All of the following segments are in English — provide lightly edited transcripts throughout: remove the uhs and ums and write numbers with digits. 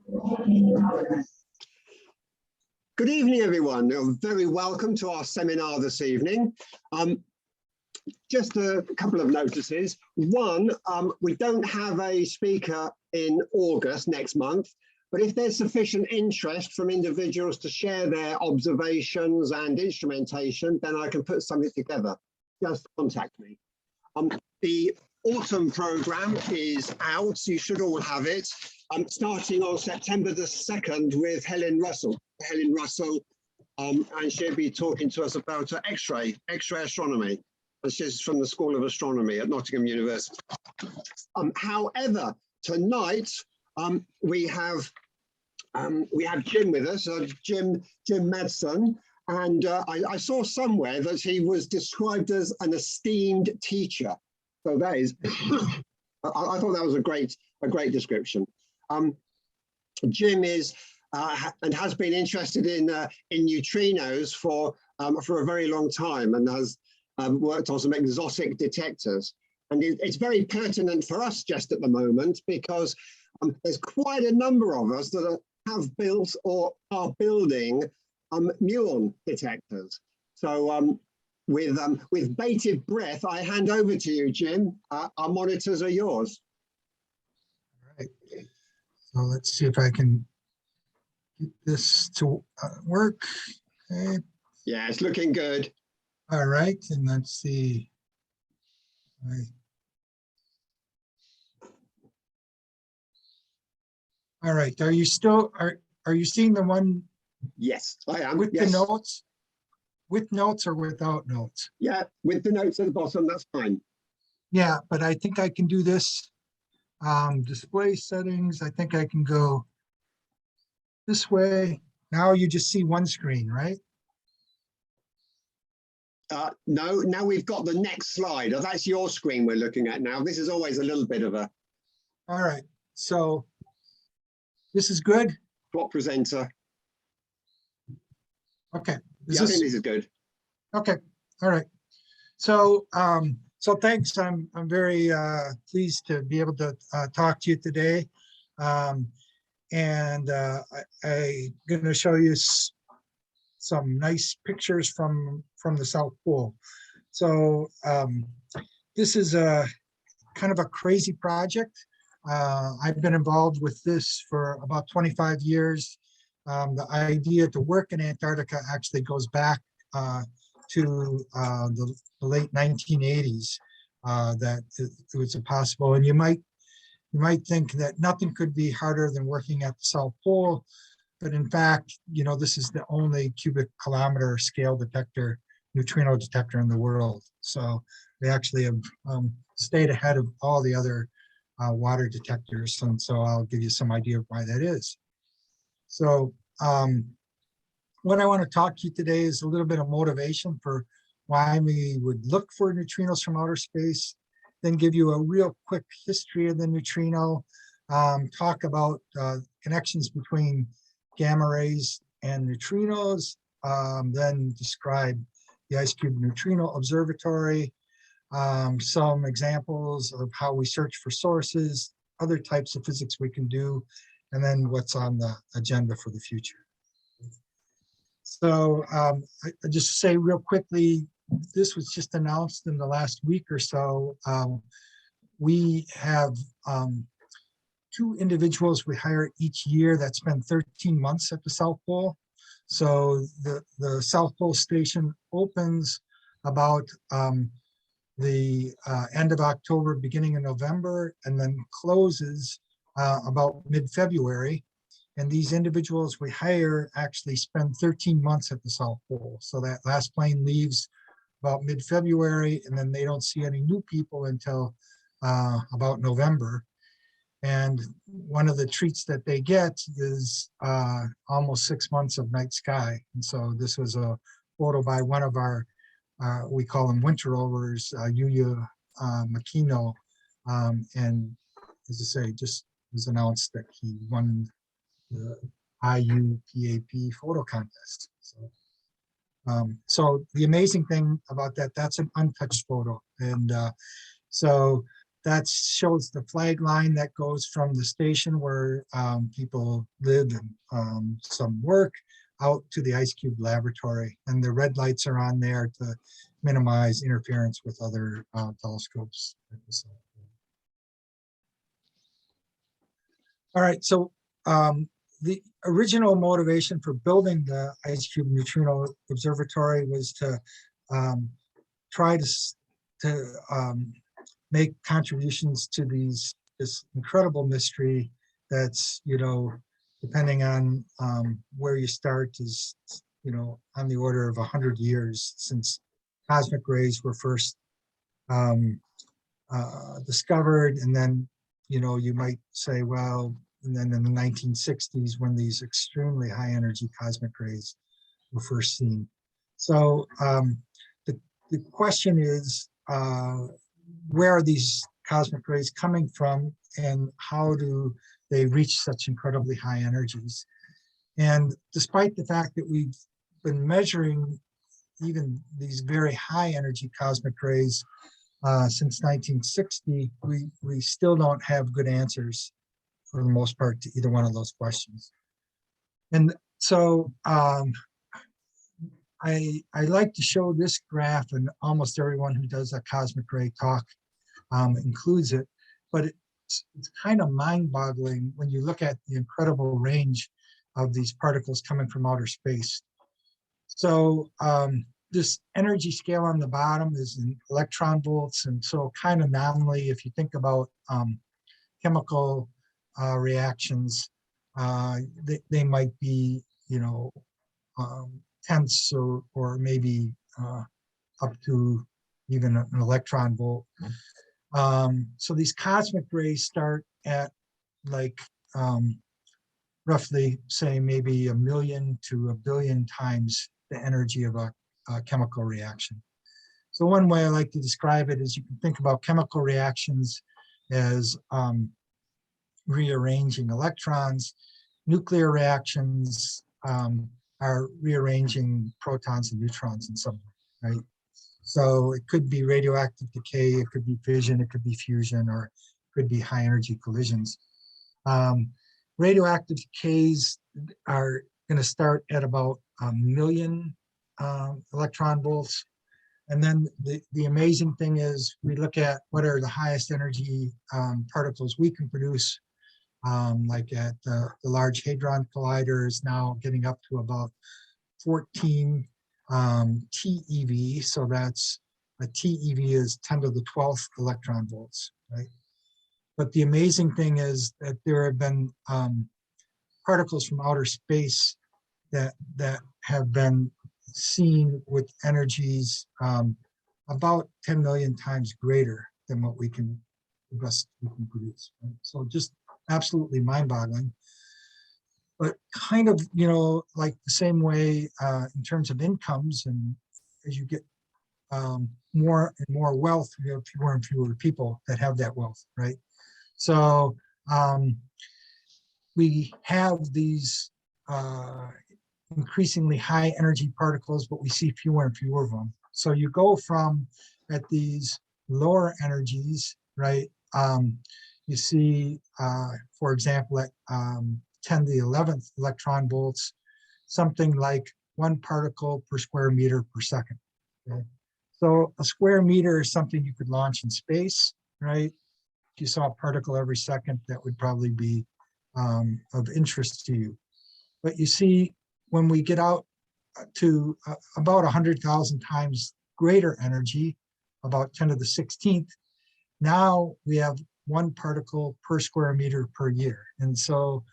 Good evening, everyone. You're very welcome to our seminar this evening. Just a couple of notices. One, we don't have a speaker in August next month, but if there's sufficient interest from individuals to share their observations and instrumentation, then I can put something together. Just contact me. The autumn program is out, so you should all have it. Starting on September the 2nd with Helen Russell. And she'll be talking to us about X-ray astronomy. And she's from the School of Astronomy at Nottingham University. However, tonight we have Jim with us, Jim Madsen, and I saw somewhere that he was described as an esteemed teacher. So that is, I thought that was a great description. Jim is and has been interested in neutrinos for a very long time, and has worked on some exotic detectors. And it's very pertinent for us just at the moment, because there's quite a number of us that have built or are building muon detectors. So with bated breath, I hand over to you, Jim. Our monitors are yours. All right. So let's see if I can get this to work. Okay. Yeah, it's looking good. All right, and let's see. All right, are you still, are you seeing the one? Yes, I am. With yes. the notes? With notes or without notes? Yeah, with the notes at the bottom, that's fine. Yeah, but I think I can do this. Display settings, I think I can go this way. Now you just see one screen, right? No, now we've got the next slide. Oh, that's your screen we're looking at now. This is always a little bit of a... All right, so this is good? Plot presenter. Okay. Yeah, I think this is good. Okay, all right. So, so thanks. I'm very pleased to be able to talk to you today, and I'm going to show you some nice pictures from the South Pole. So this is a kind of a crazy project. I've been involved with this for about 25 years. The idea to work in Antarctica actually goes back to the late 1980s, that it was possible. And you might think that nothing could be harder than working at the South Pole, but in fact, you know, this is the only cubic kilometer scale detector, neutrino detector in the world. So we actually have stayed ahead of all the other water detectors, and so I'll give you some idea of why that is. So what I want to talk to you today is a little bit of motivation for why we would look for neutrinos from outer space, then give you a real quick history of the neutrino, talk about connections between gamma rays and neutrinos, then describe the IceCube Neutrino Observatory, some examples of how we search for sources, other types of physics we can do, and then what's on the agenda for the future. So I just say real quickly, this was just announced in the last week or so. We have 2 individuals we hire each year that spend 13 months at the South Pole. So the South Pole station opens about the end of October, beginning of November, and then closes about mid-February. And these individuals we hire actually spend 13 months at the South Pole. So that last plane leaves about mid-February, and then they don't see any new people until about November. And one of the treats that they get is almost 6 months of night sky. And so this was a photo by one of our, we call them winter rovers, Yuya Makino. And as I say, just was announced that he won the IUPAP photo contest. So the amazing thing about that, that's an untouched photo. And so that shows the flag line that goes from the station where people live and some work out to the IceCube laboratory. And the red lights are on there to minimize interference with other telescopes. All right, so the original motivation for building the IceCube Neutrino Observatory was to try to make contributions to this incredible mystery that's, depending on where you start, is, on the order of 100 years since cosmic rays were first discovered. And then, you might say, well, and then in the 1960s, when these extremely high energy cosmic rays were first seen. So the question is, where are these cosmic rays coming from, and how do they reach such incredibly high energies? And despite the fact that we've been measuring even these very high energy cosmic rays since 1960, we still don't have good answers for the most part to either one of those questions. And so I like to show this graph, and almost everyone who does a cosmic ray talk includes it, but it's kind of mind-boggling when you look at the incredible range of these particles coming from outer space. So this energy scale on the bottom is in electron volts, and so kind of nominally, if you think about chemical reactions, they might be, tenths or maybe up to even an electron volt. So these cosmic rays start at like roughly, say, maybe 1 million to 1 billion times the energy of a chemical reaction. So one way I like to describe it is you can think about chemical reactions as rearranging electrons. Nuclear reactions are rearranging protons and neutrons in some way, right? So it could be radioactive decay, it could be fission, it could be fusion, or it could be high energy collisions. Radioactive decays are going to start at about 1 million electron volts. And then the amazing thing is we look at what are the highest energy particles we can produce, like at the Large Hadron Collider is now getting up to about 14 TeV. So that's a TeV is 10 to the 12th electron volts, right? But the amazing thing is that there have been particles from outer space that have been seen with energies about 10 million times greater than what we can produce. Right? So just absolutely mind-boggling. But kind of, like the same way in terms of incomes, and as you get more and more wealth, you have fewer and fewer people that have that wealth, right? So we have these increasingly high energy particles, but we see fewer and fewer of them. So you go from at these lower energies, right? You see, for example, at 10 to the 11th electron volts, something like 1 particle per square meter per second. Okay? So a square meter is something you could launch in space, right? If you saw a particle every second, that would probably be of interest to you. But you see, when we get out to about 100,000 times greater energy, about 10 to the 16th, now we have 1 particle per square meter per year. And so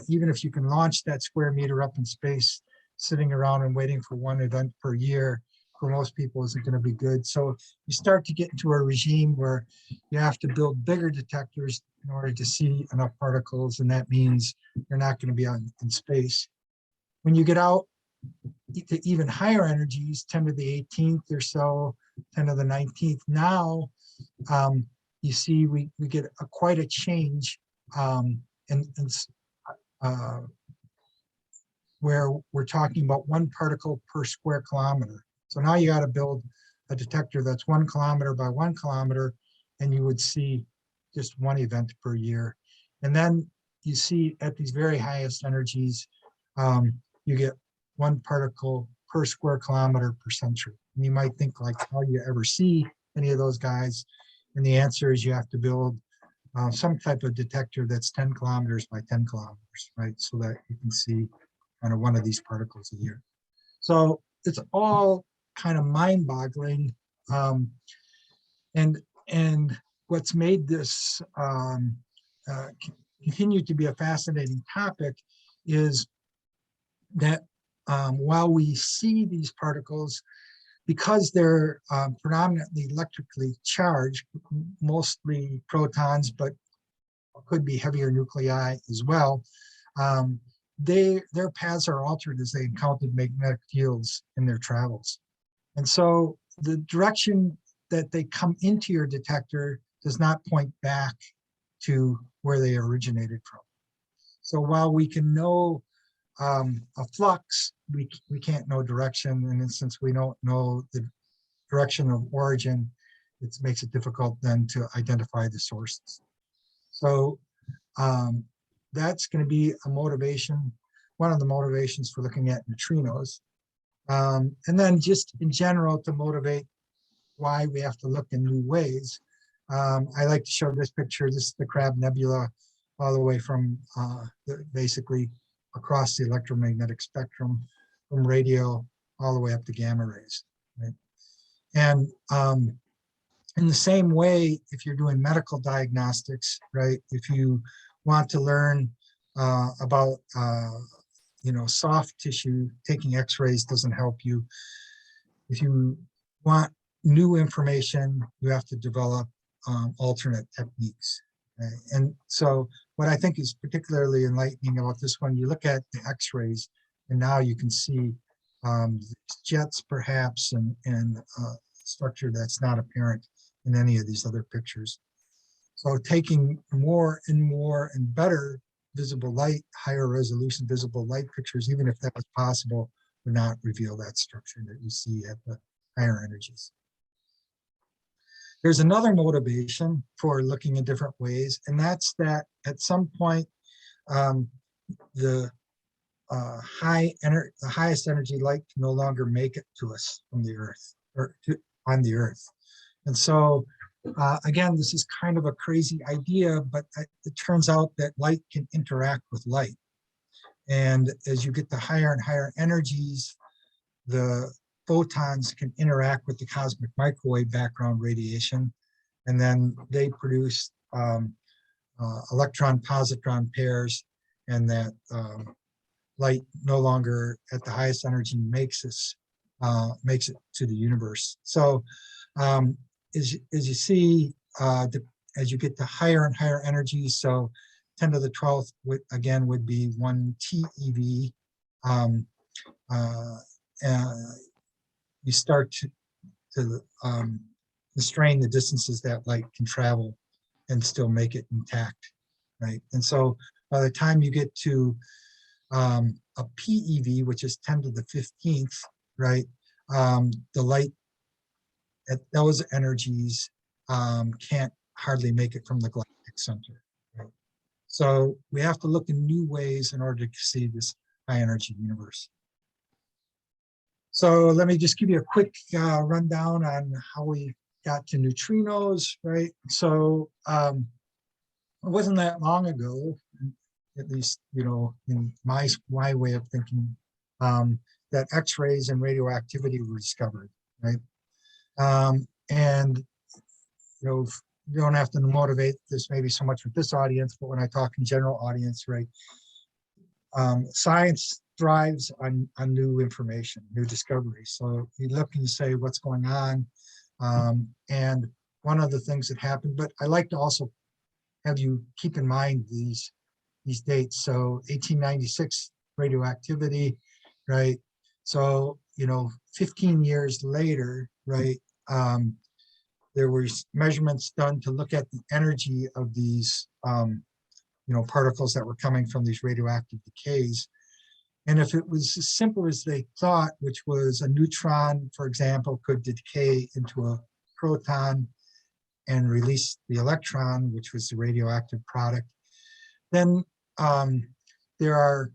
even if you can launch that square meter up in space, sitting around and waiting for 1 event per year, for most people isn't going to be good. So you start to get into a regime where you have to build bigger detectors in order to see enough particles, and that means you're not going to be in space. When you get out to even higher energies, 10 to the 18th or so, 10 to the 19th, now you see we get quite a change where we're talking about 1 particle per square kilometer. So now you got to build a detector that's 1 kilometer by 1 kilometer, and you would see just one event per year. And then you see at these very highest energies, you get one particle per square kilometer per century. And you might think, like, how do you ever see any of those guys? And the answer is you have to build some type of detector that's 10 kilometers by 10 kilometers, right? So that you can see kind of one of these particles a year. So it's all kind of mind-boggling. And what's made this continue to be a fascinating topic is that while we see these particles, because they're predominantly electrically charged, mostly protons, but could be heavier nuclei as well, their paths are altered as they encounter magnetic fields in their travels. And so the direction that they come into your detector does not point back to where they originated from. So while we can know a flux, we can't know direction. And since we don't know the direction of origin, it makes it difficult then to identify the sources. So that's going to be a motivation, one of the motivations for looking at neutrinos. And then just in general to motivate why we have to look in new ways. I like to show this picture. This is the Crab Nebula all the way from basically across the electromagnetic spectrum from radio all the way up to gamma rays. Right? And in the same way, if you're doing medical diagnostics, right, if you want to learn about soft tissue, taking x-rays doesn't help you. If you want new information, you have to develop alternate techniques. Right? And so what I think is particularly enlightening about this one, you look at the x-rays and now you can see jets perhaps and structure that's not apparent in any of these other pictures. So taking more and more and better visible light, higher resolution visible light pictures, even if that was possible, would not reveal that structure that you see at the higher energies. There's another motivation for looking in different ways, and that's that at some point, the highest energy light can no longer make it to us from the Earth or on the Earth. And so, again, this is kind of a crazy idea, but it turns out that light can interact with light. And as you get to higher and higher energies, the photons can interact with the cosmic microwave background radiation, and then they produce electron-positron pairs, and that light no longer at the highest energy makes it to the universe. So as you see, as you get to higher and higher energies, so 10 to the 12th would be 1 TeV. You start to constrain the distances that light can travel and still make it intact, right? And so by the time you get to a PeV, which is 10 to the 15th, right? The light at those energies can't hardly make it from the galactic center, right? So we have to look in new ways in order to see this high energy universe. So let me just give you a quick rundown on how we got to neutrinos, right? So it wasn't that long ago, at least, in my way of thinking, that X-rays and radioactivity were discovered, right? And you don't have to motivate this maybe so much with this audience, but when I talk in general audience, right? Science thrives on new information, new discoveries. So you look and you say, what's going on? And one of the things that happened, but I like to also have you keep in mind these dates. So 1896 radioactivity, right? So, 15 years later, right? There were measurements done to look at the energy of these, particles that were coming from these radioactive decays. And if it was as simple as they thought, which was a neutron, for example, could decay into a proton, and release the electron, which was the radioactive product. Then there are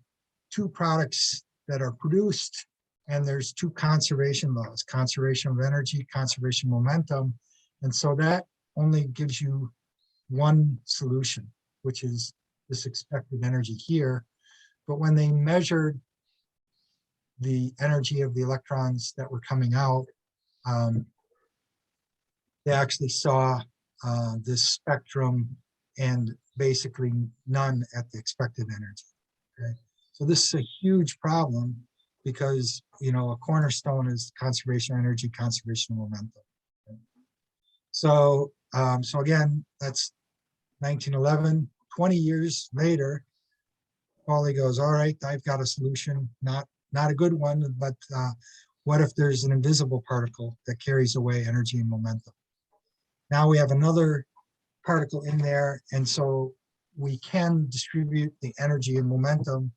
two products that are produced, and there's two conservation laws: conservation of energy, conservation of momentum. And so that only gives you one solution, which is this expected energy here. But when they measured the energy of the electrons that were coming out, they actually saw this spectrum and basically none at the expected energy. Okay? So this is a huge problem because, you know, a cornerstone is conservation of energy, conservation of momentum. Okay? So, so again, that's 1911. 20 years later, Pauly goes, all right, I've got a solution, not a good one, but what if there's an invisible particle that carries away energy and momentum? Now we have another particle in there, and so we can distribute the energy and momentum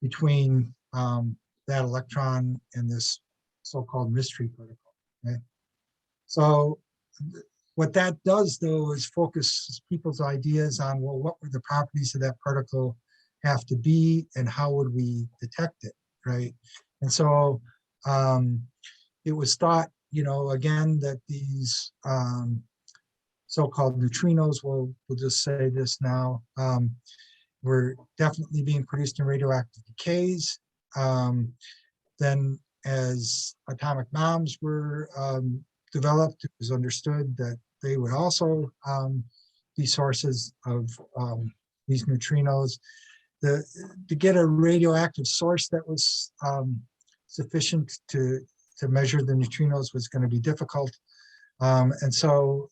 between that electron and this so-called mystery particle. Okay? So what that does, though, is focus people's ideas on, well, what would the properties of that particle have to be, and how would we detect it, right? And so it was thought, you know, again, that these so-called neutrinos, we'll just say this now, were definitely being produced in radioactive decays. Then as atomic bombs were developed, it was understood that they would also be sources of these neutrinos. To get a radioactive source that was sufficient to measure the neutrinos was going to be difficult. And so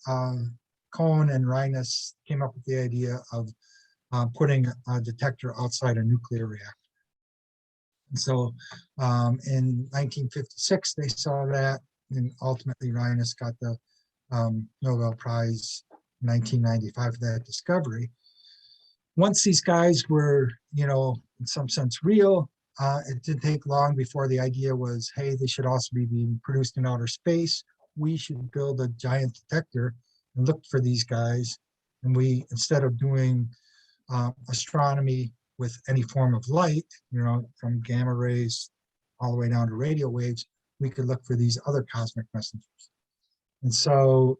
Cohn and Reines came up with the idea of putting a detector outside a nuclear reactor. And so in 1956, they saw that, and ultimately Reines got the Nobel Prize in 1995 for that discovery. Once these guys were, you know, in some sense real, it didn't take long before the idea was, hey, they should also be being produced in outer space. We should build a giant detector and look for these guys. And we, instead of doing astronomy with any form of light, you know, from gamma rays all the way down to radio waves, we could look for these other cosmic messengers. And so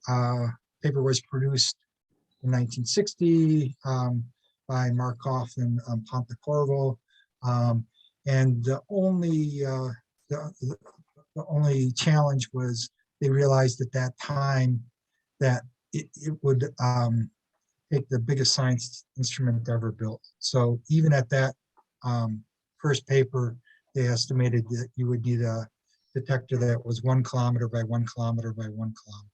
paper was produced in 1960 by Markov and Pontecorvo. And the only challenge was they realized at that time that it would take the biggest science instrument ever built. So even at that first paper, they estimated that you would need a detector that was 1 kilometer by 1 kilometer by 1 kilometer.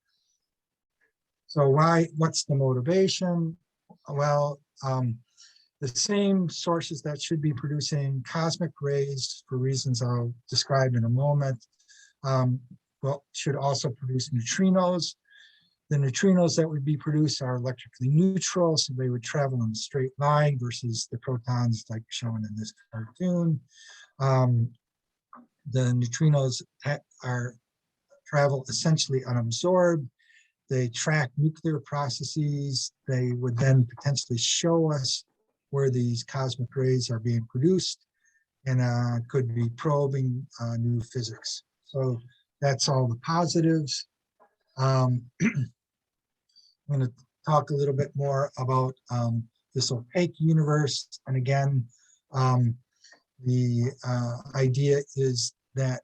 So what's the motivation? Well, the same sources that should be producing cosmic rays, for reasons I'll describe in a moment, well, should also produce neutrinos. The neutrinos that would be produced are electrically neutral, so they would travel in a straight line versus the protons like shown in this cartoon. The neutrinos travel essentially unabsorbed. They track nuclear processes. They would then potentially show us where these cosmic rays are being produced, and could be probing new physics. So that's all the positives. I'm going to talk a little bit more about this opaque universe. And again, the idea is that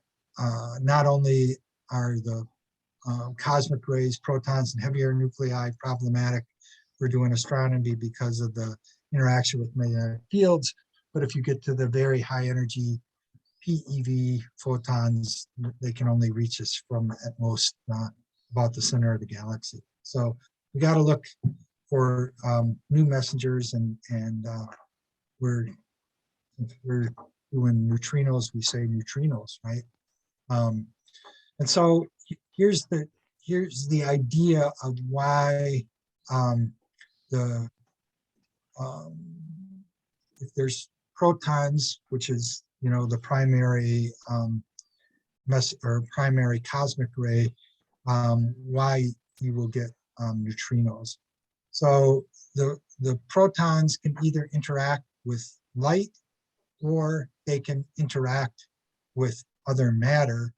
not only are the cosmic rays, protons, and heavier nuclei problematic for doing astronomy because of the interaction with magnetic fields, but if you get to the very high energy PeV photons, they can only reach us from at most about the center of the galaxy. So we got to look for new messengers, and we're doing neutrinos, we say neutrinos, right? And so here's the idea of why if there's protons, which is, you know, the primary primary cosmic ray, why you will get neutrinos. So the protons can either interact with light or they can interact with other matter.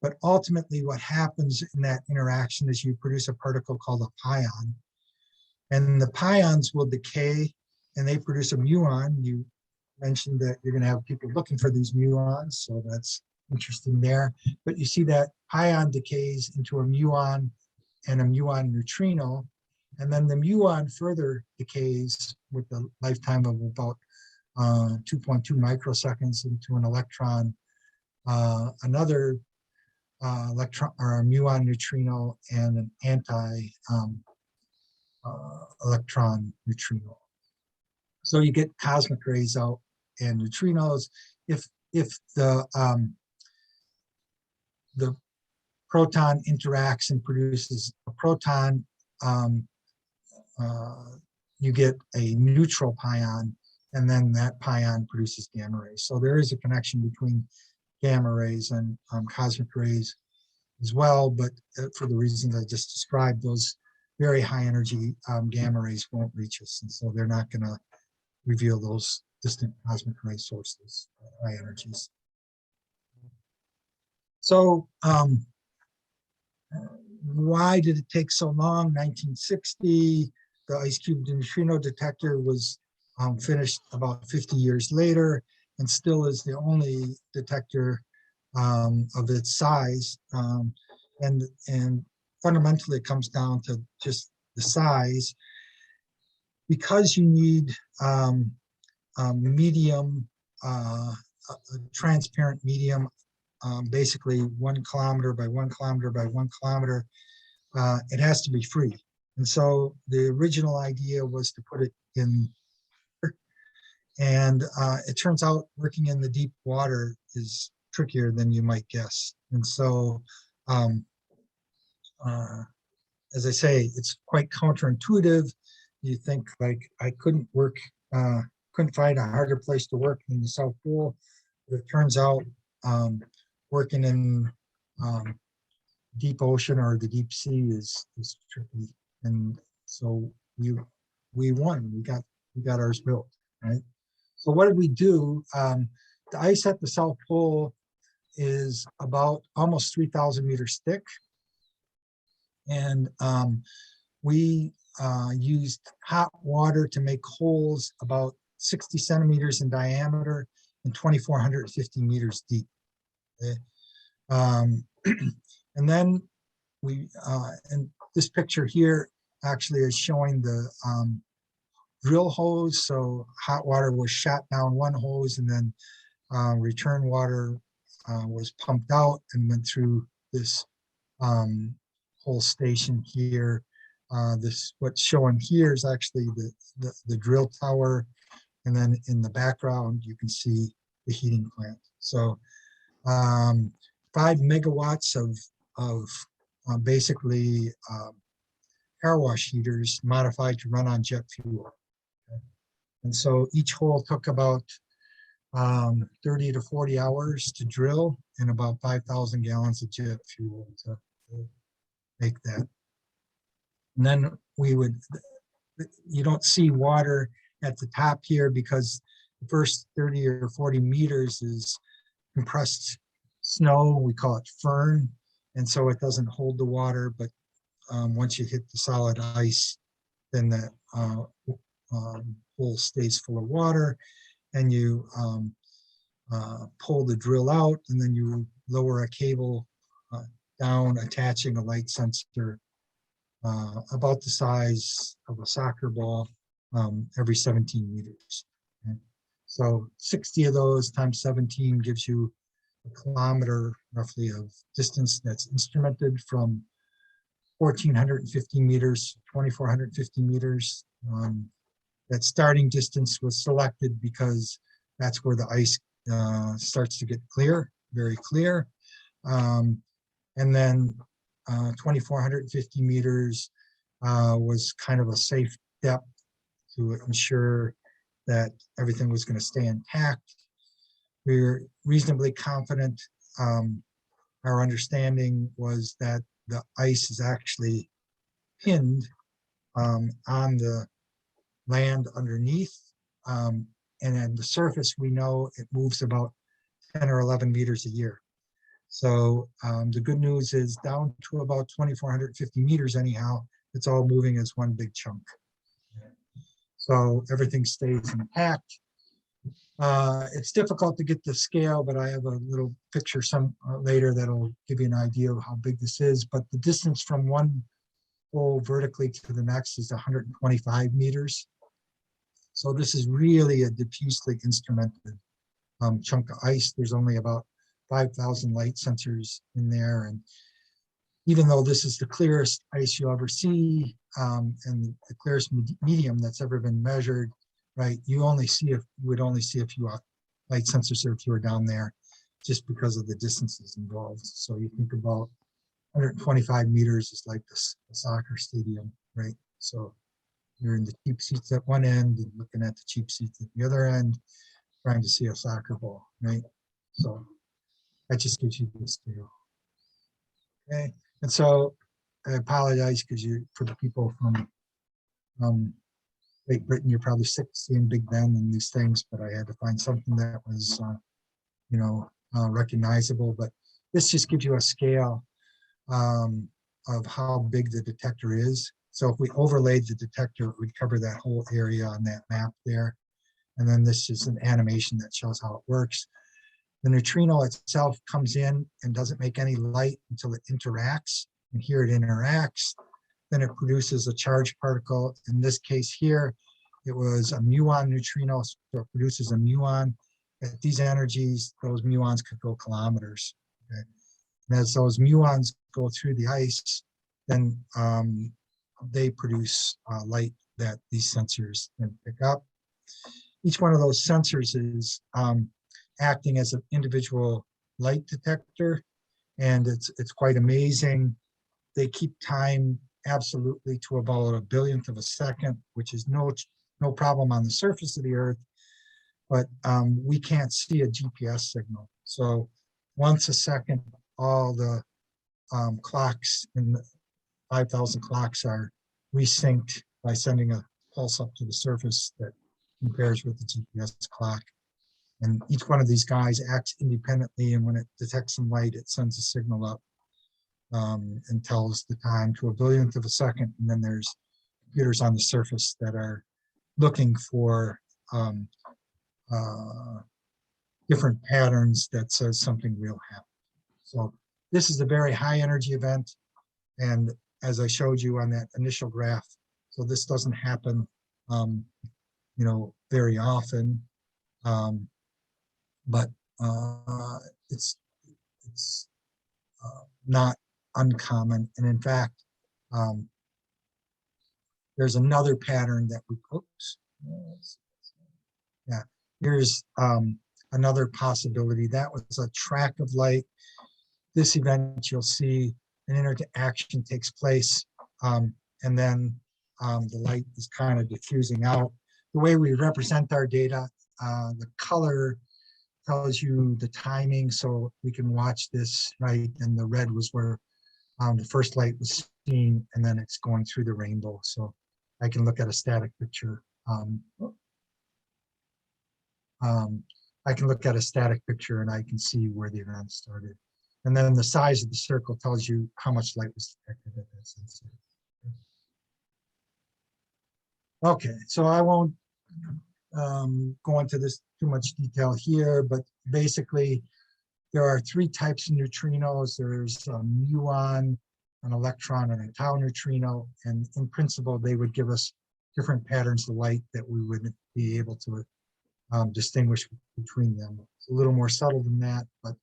But ultimately what happens in that interaction is you produce a particle called a pion. And the pions will decay and they produce a muon. You mentioned that you're going to have people looking for these muons, so that's interesting there. But you see that pion decays into a muon and a muon neutrino, and then the muon further decays with the lifetime of about 2.2 microseconds into an electron, another electron or a muon neutrino, and an anti electron neutrino. So you get cosmic rays out and neutrinos. If the proton interacts and produces a proton, you get a neutral pion, and then that pion produces gamma rays. So there is a connection between gamma rays and cosmic rays as well, but for the reasons I just described, those very high energy gamma rays won't reach us, and so they're not going to reveal those distant cosmic ray sources, high energies. So why did it take so long? 1960, the IceCube neutrino detector was finished about 50 years later, and still is the only detector of its size. And fundamentally, it comes down to just the size, because you need medium, a transparent medium, basically 1 kilometer by 1 kilometer by 1 kilometer. It has to be free. And so the original idea was to put it in, and it turns out working in the deep water is trickier than you might guess. And so, as I say, it's quite counterintuitive. You think like I couldn't find a harder place to work than the South Pole, but it turns out working in deep ocean or the deep sea is tricky. And so we won. We got ours built, right? So what did we do? The ice at the South Pole is about almost 3,000 meters thick, and we used hot water to make holes about 60 centimeters in diameter and 2,450 meters deep. Okay? And then we, and this picture here actually is showing the drill hose. So hot water was shot down one hose, and then return water was pumped out and went through this whole station here. This what's shown here is actually the drill tower, and then in the background you can see the heating plant. So 5 megawatts of basically car wash heaters modified to run on jet fuel. Okay? And so each hole took about 30 to 40 hours to drill, and about 5,000 gallons of jet fuel to make that. And then we would, you don't see water at the top here because the first 30 or 40 meters is compressed snow. We call it fern. And so it doesn't hold the water, but once you hit the solid ice, then that hole stays full of water, and you pull the drill out, and then you lower a cable down, attaching a light sensor about the size of a soccer ball every 17 meters. Okay? So 60 of those times 17 gives you a kilometer roughly of distance that's instrumented from 1,450 meters, 2,450 meters. That starting distance was selected because that's where the ice starts to get clear, very clear. And then 2,450 meters was kind of a safe depth to ensure that everything was going to stay intact. We were reasonably confident. Our understanding was that the ice is actually pinned on the land underneath. And then the surface, we know it moves about 10 or 11 meters a year. So the good news is down to about 2,450 meters anyhow, it's all moving as one big chunk. So everything stays intact. It's difficult to get the scale, but I have a little picture later that'll give you an idea of how big this is. But the distance from one pole vertically to the next is 125 meters. So this is really a diffusely instrumented chunk of ice. There's only about 5,000 light sensors in there. And even though this is the clearest ice you'll ever see and the clearest medium that's ever been measured, right, you would only see a few light sensors if you were down there just because of the distances involved. So you think about 125 meters is like a soccer stadium, right? So you're in the cheap seats at one end and looking at the cheap seats at the other end, trying to see a soccer ball, right? So that just gives you the scale. Okay, and so I apologize because for the people from Great Britain, you're probably sick of seeing Big Ben and these things, but I had to find something that was, recognizable. But this just gives you a scale of how big the detector is. So if we overlaid the detector, it would cover that whole area on that map there. And then this is an animation that shows how it works. The neutrino itself comes in and doesn't make any light until it interacts. And here it interacts. Then it produces a charged particle. In this case here, it was a muon neutrino, so it produces a muon. At these energies, those muons could go kilometers. Okay? And as those muons go through the ice, then they produce light that these sensors can pick up. Each one of those sensors is acting as an individual light detector, and it's quite amazing. They keep time absolutely to about a billionth of a second, which is no problem on the surface of the Earth, but we can't see a GPS signal. So once a second, all the clocks in the 5,000 clocks are resynced by sending a pulse up to the surface that compares with the GPS clock. And each one of these guys acts independently, and when it detects some light, it sends a signal up and tells the time to a billionth of a second. And then there's computers on the surface that are looking for different patterns that says something real happened. So this is a very high energy event. And as I showed you on that initial graph, so this doesn't happen, very often. But it's not uncommon. And in fact, there's another pattern that we, here's another possibility. That was a track of light. This event, you'll see an interaction takes place, and then the light is kind of diffusing out. The way we represent our data, the color tells you the timing, so we can watch this, right? And the red was where the first light was seen, and then it's going through the rainbow. So I can look at a static picture. I can look at a static picture and I can see where the event started. And then the size of the circle tells you how much light was detected at that sensor. Okay, so I won't go into this too much detail here, but basically there are three types of neutrinos. There's a muon, an electron, and a tau neutrino. And in principle, they would give us different patterns of light that we would be able to distinguish between them. It's a little more subtle than that, but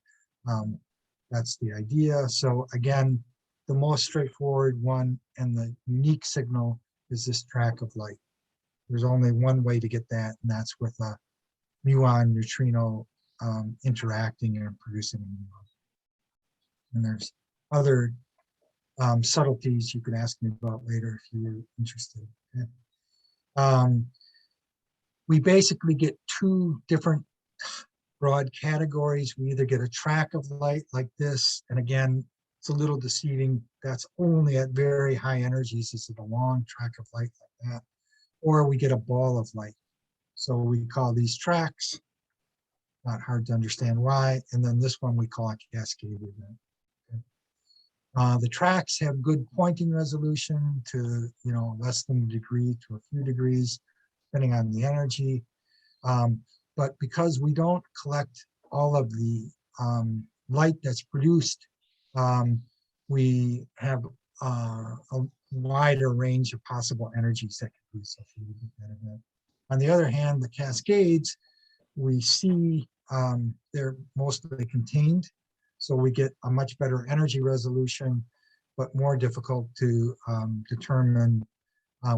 that's the idea. So again, the most straightforward one and the unique signal is this track of light. There's only one way to get that, and that's with a muon neutrino interacting and producing a muon. And there's other subtleties you can ask me about later if you're interested. Okay. We basically get two different broad categories. We either get a track of light like this, and again, it's a little deceiving. That's only at very high energies. This is a long track of light like that. Or we get a ball of light. So we call these tracks, not hard to understand why. And then this one we call a cascade event. The tracks have good pointing resolution to, less than a degree to a few degrees, depending on the energy. But because we don't collect all of the light that's produced, we have a wider range of possible energies that can be associated with that event. On the other hand, the cascades, we see they're mostly contained, so we get a much better energy resolution, but more difficult to determine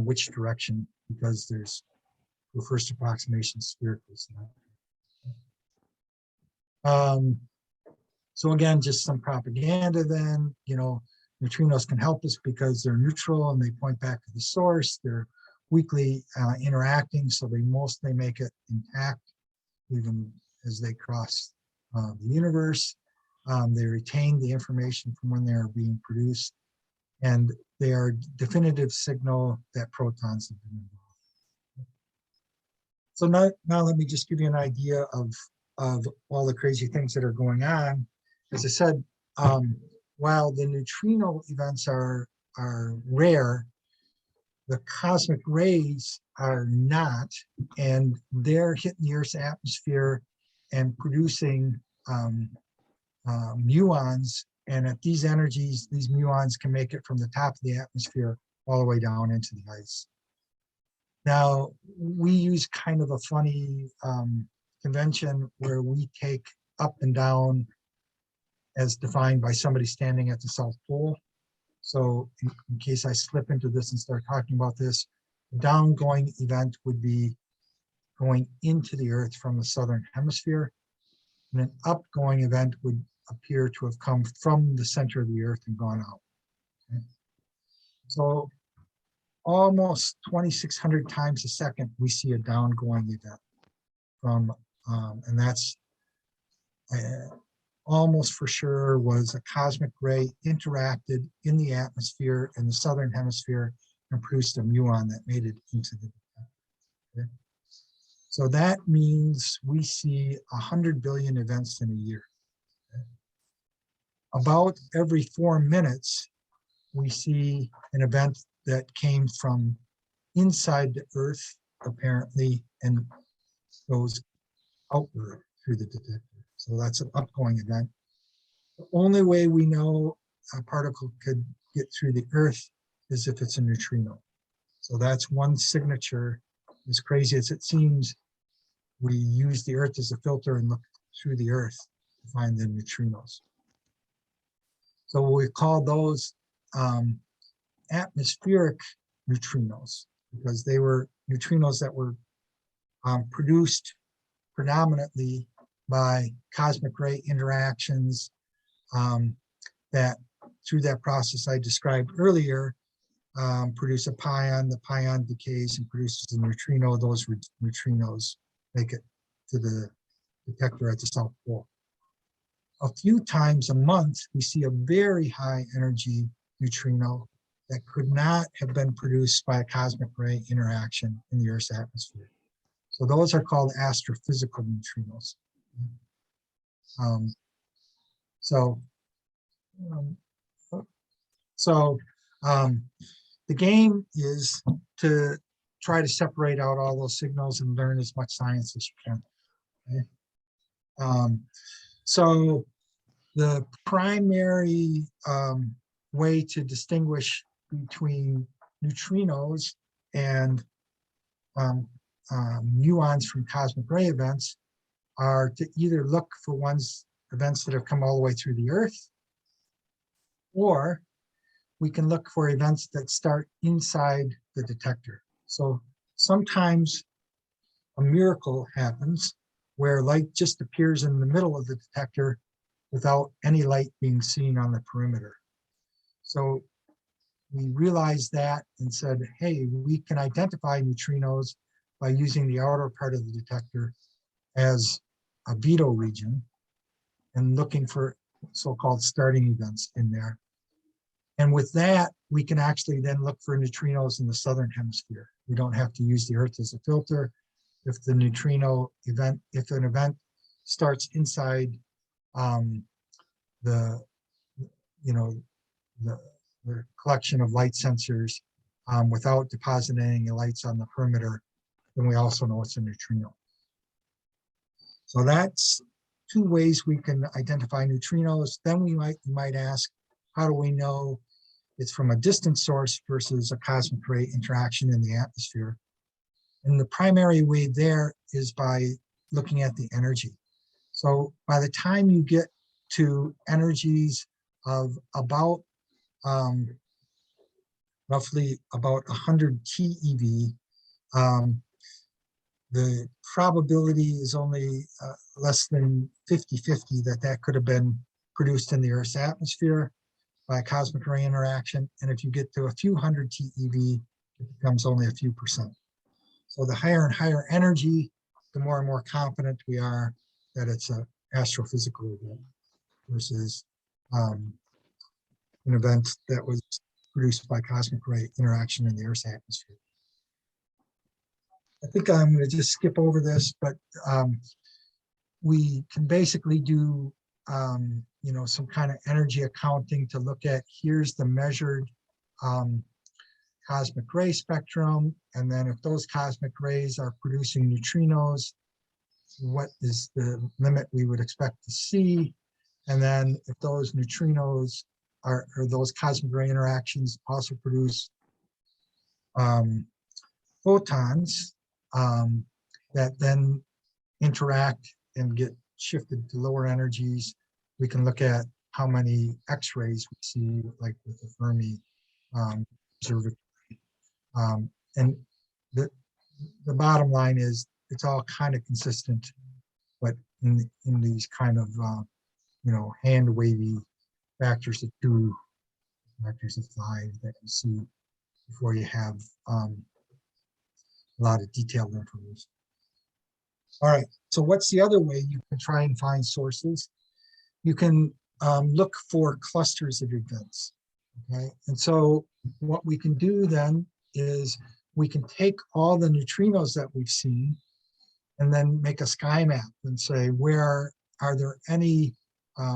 which direction, because there's the first approximation spherical. So again, just some propaganda then, neutrinos can help us because they're neutral and they point back to the source. They're weakly interacting, so they mostly make it intact, even as they cross the universe. They retain the information from when they are being produced, and they are definitive signal that protons have been involved. So now let me just give you an idea of all the crazy things that are going on. As I said, while the neutrino events are rare, the cosmic rays are not, and they're hitting the Earth's atmosphere and producing muons. And at these energies, these muons can make it from the top of the atmosphere all the way down into the ice. Now, we use kind of a funny convention where we take up and down as defined by somebody standing at the South Pole. So in case I slip into this and start talking about this, the downgoing event would be going into the Earth from the southern hemisphere, and an upgoing event would appear to have come from the center of the Earth and gone out. Okay? So almost 2,600 times a second, we see a downgoing event from, and that's almost for sure was a cosmic ray interacted in the atmosphere in the southern hemisphere and produced a muon that made it into the detector. Okay? So that means we see 100 billion events in a year. Okay? About every 4 minutes, we see an event that came from inside the Earth, apparently, and goes outward through the detector. So that's an upgoing event. The only way we know a particle could get through the Earth is if it's a neutrino. So that's one signature. As crazy as it seems, we use the Earth as a filter and look through the Earth to find the neutrinos. So we call those atmospheric neutrinos, because they were neutrinos that were produced predominantly by cosmic ray interactions that through that process I described earlier, produce a pion, the pion decays and produces a neutrino. Those neutrinos make it to the detector at the South Pole. A few times a month, we see a very high energy neutrino that could not have been produced by a cosmic ray interaction in the Earth's atmosphere. So those are called astrophysical neutrinos. The game is to try to separate out all those signals and learn as much science as you can. Okay? So the primary way to distinguish between neutrinos and muons from cosmic ray events are to either look for events that have come all the way through the Earth, or we can look for events that start inside the detector. So sometimes a miracle happens where light just appears in the middle of the detector without any light being seen on the perimeter. So we realized that and said, hey, we can identify neutrinos by using the outer part of the detector as a veto region and looking for so-called starting events in there. And with that, we can actually then look for neutrinos in the southern hemisphere. We don't have to use the Earth as a filter. If the neutrino event, if an event starts inside the collection of light sensors without depositing any lights on the perimeter, then we also know it's a neutrino. So that's two ways we can identify neutrinos. Then you might ask, how do we know it's from a distant source versus a cosmic ray interaction in the atmosphere? And the primary way there is by looking at the energy. So by the time you get to energies of about roughly about 100 TeV, the probability is only less than 50-50 that could have been produced in the Earth's atmosphere by a cosmic ray interaction. And if you get to a few hundred TeV, it becomes only a few percent. So the higher and higher energy, the more and more confident we are that it's an astrophysical event versus an event that was produced by cosmic ray interaction in the Earth's atmosphere. I think I'm going to just skip over this, but we can basically do some kind of energy accounting to look at, here's the measured cosmic ray spectrum, and then if those cosmic rays are producing neutrinos, what is the limit we would expect to see? And then if those neutrinos or those cosmic ray interactions also produce photons that then interact and get shifted to lower energies, we can look at how many X-rays we see, like with the Fermi observatory. And the bottom line is it's all kind of consistent, but in these kind of hand wavy factors of 2, factors of 5 that you see before you have a lot of detailed information. All right, so what's the other way you can try and find sources? You can look for clusters of events, okay? And so what we can do then is we can take all the neutrinos that we've seen and then make a sky map and say, where are there any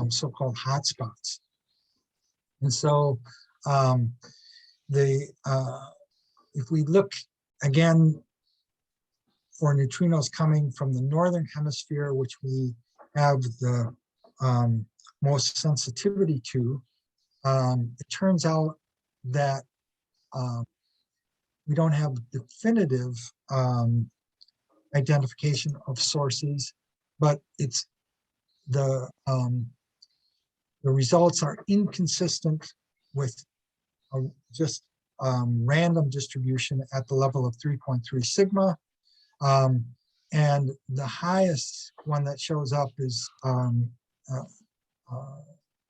so-called hotspots? And so if we look again for neutrinos coming from the northern hemisphere, which we have the most sensitivity to, it turns out that we don't have definitive identification of sources, but it's the results are inconsistent with just random distribution at the level of 3.3 sigma. And the highest one that shows up is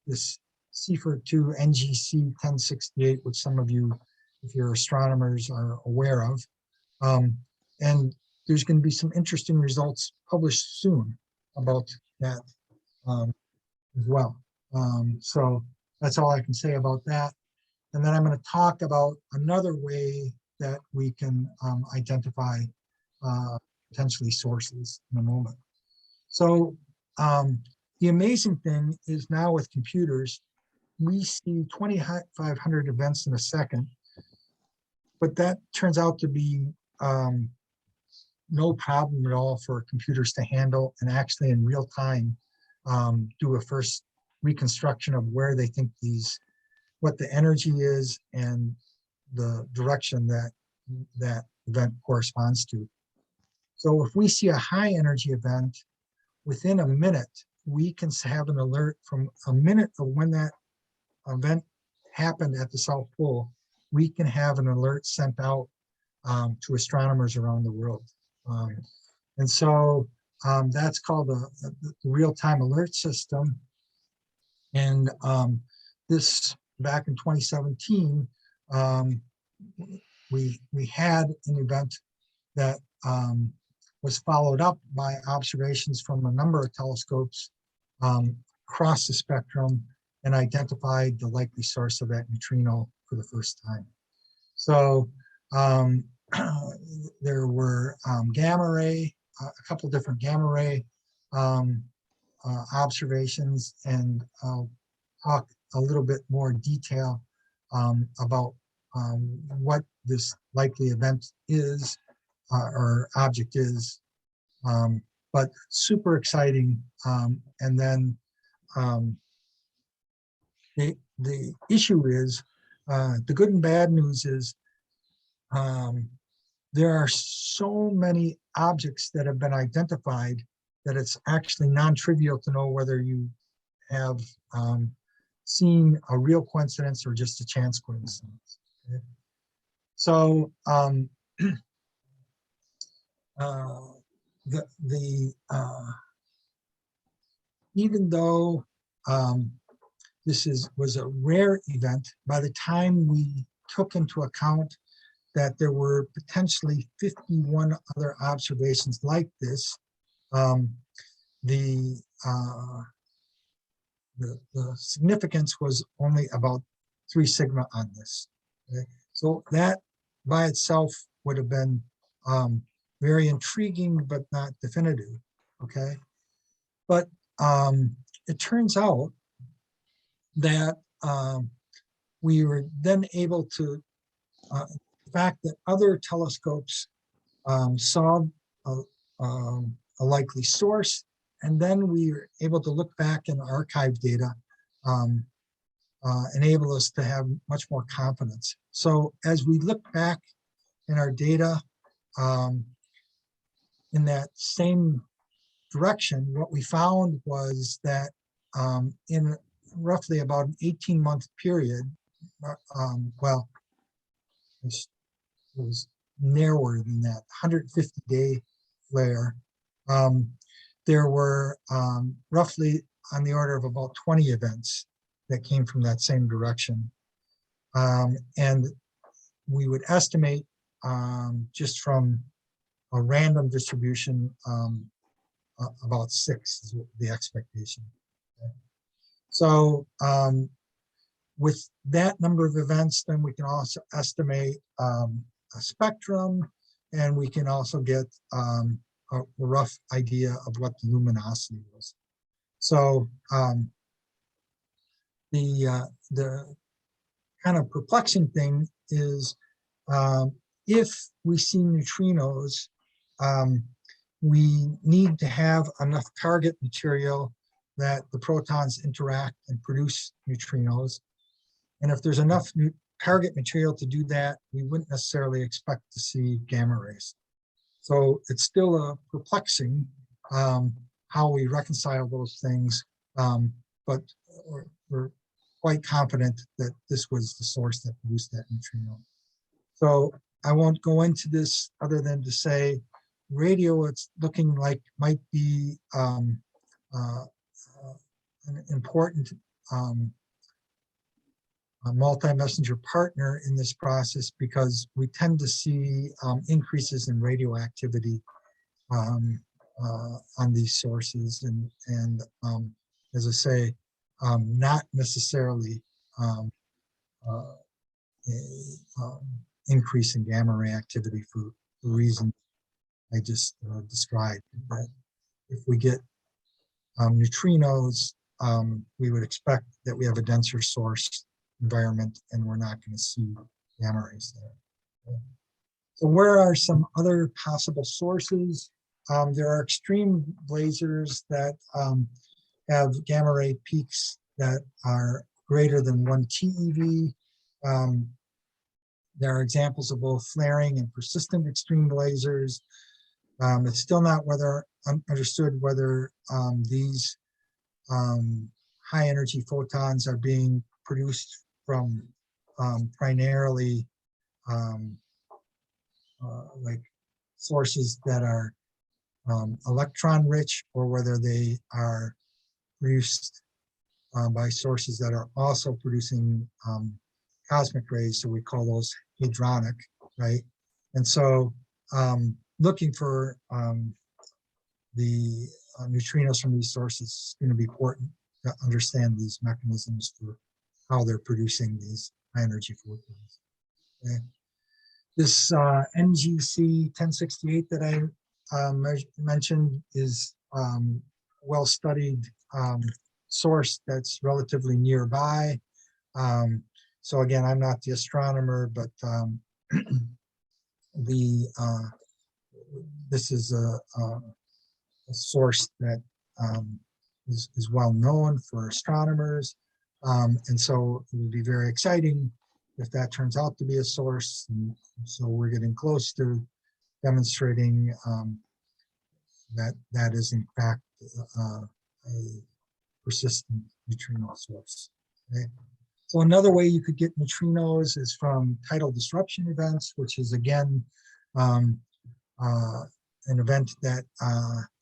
this CFER2 NGC 1068, which some of you, if you're astronomers, are aware of. And there's going to be some interesting results published soon about that as well. So that's all I can say about that. And then I'm going to talk about another way that we can identify potentially sources in a moment. So the amazing thing is now with computers, we see 2,500 events in a second, but that turns out to be no problem at all for computers to handle and actually in real time do a first reconstruction of where they think what the energy is and the direction that event corresponds to. So if we see a high energy event, within a minute, we can have an alert from a minute of when that event happened at the South Pole. We can have an alert sent out to astronomers around the world. And so that's called the real-time alert system. And this, back in 2017, we had an event that was followed up by observations from a number of telescopes across the spectrum and identified the likely source of that neutrino for the first time. So there were gamma ray, a couple different gamma ray observations, and I'll talk a little bit more detail about what this likely event is or object is, but super exciting. And then the issue is, the good and bad news is, there are so many objects that have been identified that it's actually non-trivial to know whether you have seen a real coincidence or just a chance coincidence. Okay? So even though this was a rare event, by the time we took into account that there were potentially 51 other observations like this, the significance was only about 3 sigma on this. Okay? So that by itself would have been very intriguing, but not definitive. Okay, but it turns out that we were then able to, the fact that other telescopes saw a likely source, and then we were able to look back in archive data, enable us to have much more confidence. So as we look back in our data in that same direction, what we found was that in roughly about an 18-month period, well, it was narrower than that, 150-day flare, there were roughly on the order of about 20 events that came from that same direction. And we would estimate just from a random distribution, about 6 is the expectation. Okay. So with that number of events, then we can also estimate a spectrum, and we can also get a rough idea of what the luminosity was. So the kind of perplexing thing is, if we see neutrinos, we need to have enough target material that the protons interact and produce neutrinos. And if there's enough target material to do that, we wouldn't necessarily expect to see gamma rays. So it's still perplexing how we reconcile those things, but we're quite confident that this was the source that produced that neutrino. So I won't go into this other than to say, radio, it's looking like might be an important multi-messenger partner in this process, because we tend to see increases in radioactivity on these sources, and as I say, not necessarily increase in gamma ray activity for the reason I just described. That if we get neutrinos, we would expect that we have a denser source environment, and we're not going to see gamma rays there. Okay. So where are some other possible sources? There are extreme blazars that have gamma ray peaks that are greater than 1 TeV. There are examples of both flaring and persistent extreme blazars. It's still not understood whether these high energy photons are being produced from primarily like sources that are electron rich, or whether they are produced by sources that are also producing cosmic rays. So we call those hadronic, right? And so looking for the neutrinos from these sources is going to be important. to understand these mechanisms for how they're producing these high energy photons. Okay. This NGC 1068 that I mentioned is well-studied source that's relatively nearby. So again, I'm not the astronomer, but this is a source that is well known for astronomers. And so it would be very exciting if that turns out to be a source. And so we're getting close to demonstrating that that is in fact a persistent neutrino source. Okay? So another way you could get neutrinos is from tidal disruption events, which is again an event that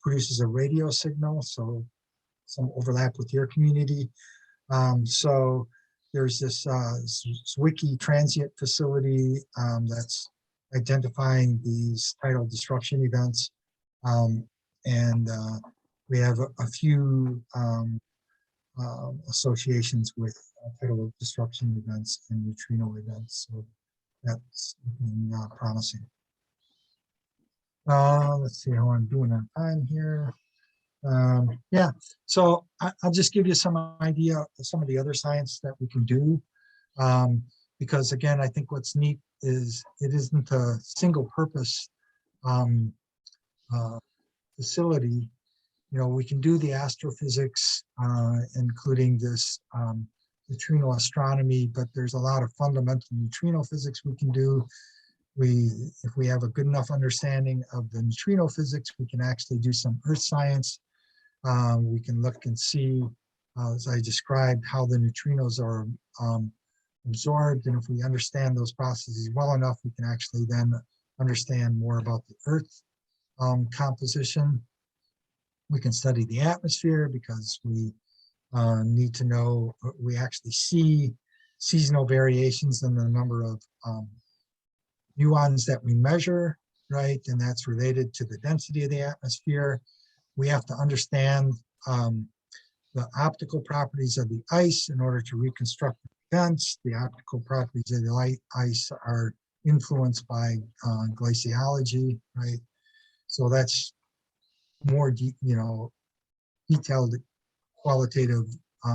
produces a radio signal, so some overlap with your community. So there's this Zwicky transient facility that's identifying these tidal disruption events. And we have a few associations with tidal disruption events and neutrino events. So that's looking promising. Let's see how I'm doing on time here. Yeah, so I'll just give you some idea of some of the other science that we can do. Because again, I think what's neat is it isn't a single purpose facility. You know, we can do the astrophysics, including this neutrino astronomy, but there's a lot of fundamental neutrino physics we can do. If we have a good enough understanding of the neutrino physics, we can actually do some earth science. We can look and see, as I described, how the neutrinos are absorbed. And if we understand those processes well enough, we can actually then understand more about the Earth composition. We can study the atmosphere because we need to know, we actually see seasonal variations in the number of muons that we measure, right? And that's related to the density of the atmosphere. We have to understand the optical properties of the ice in order to reconstruct events. The optical properties of the ice are influenced by glaciology, right? So that's more detailed qualitative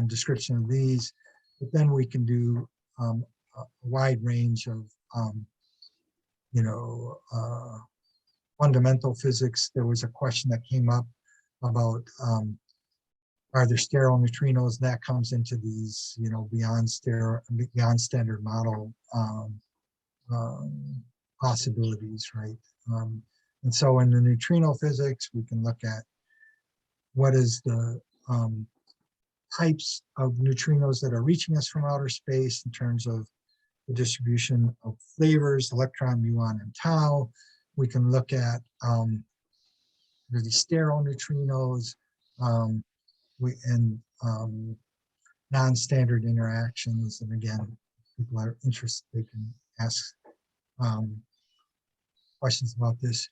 description of these. But then we can do a wide range of fundamental physics. There was a question that came up about are there sterile neutrinos? That comes into these, beyond standard model possibilities, right? And so in the neutrino physics, we can look at what is the types of neutrinos that are reaching us from outer space in terms of the distribution of flavors, electron, muon, and tau. We can look at really sterile neutrinos and non-standard interactions. And again, if people are interested, they can ask questions about this.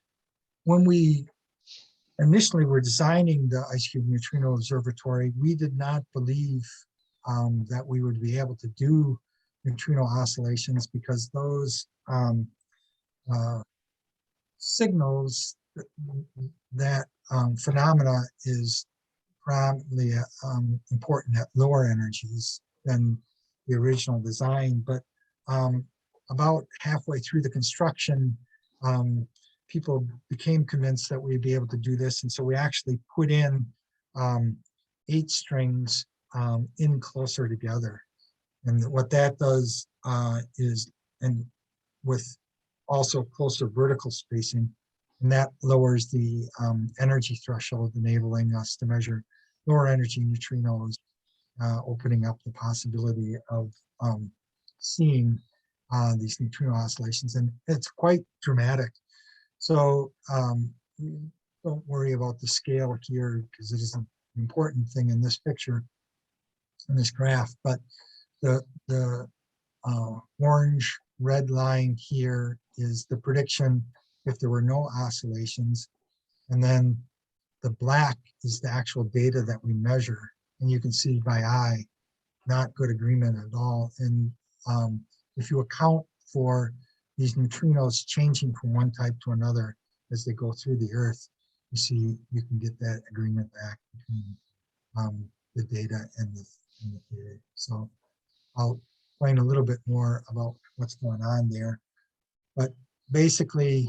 When we initially were designing the IceCube Neutrino Observatory, we did not believe that we would be able to do neutrino oscillations because those signals, that phenomena is probably important at lower energies than the original design. But about halfway through the construction, people became convinced that we'd be able to do this. And so we actually put in 8 strings in closer together. And what that does is, and with also closer vertical spacing, and that lowers the energy threshold, enabling us to measure lower energy neutrinos, opening up the possibility of seeing these neutrino oscillations. And it's quite dramatic. So don't worry about the scale here because it is an important thing in this picture, in this graph. But the orange red line here is the prediction if there were no oscillations. And then the black is the actual data that we measure. and you can see by eye, not good agreement at all. And if you account for these neutrinos changing from one type to another as they go through the Earth, you see you can get that agreement back between the data and the theory. So I'll explain a little bit more about what's going on there. But basically,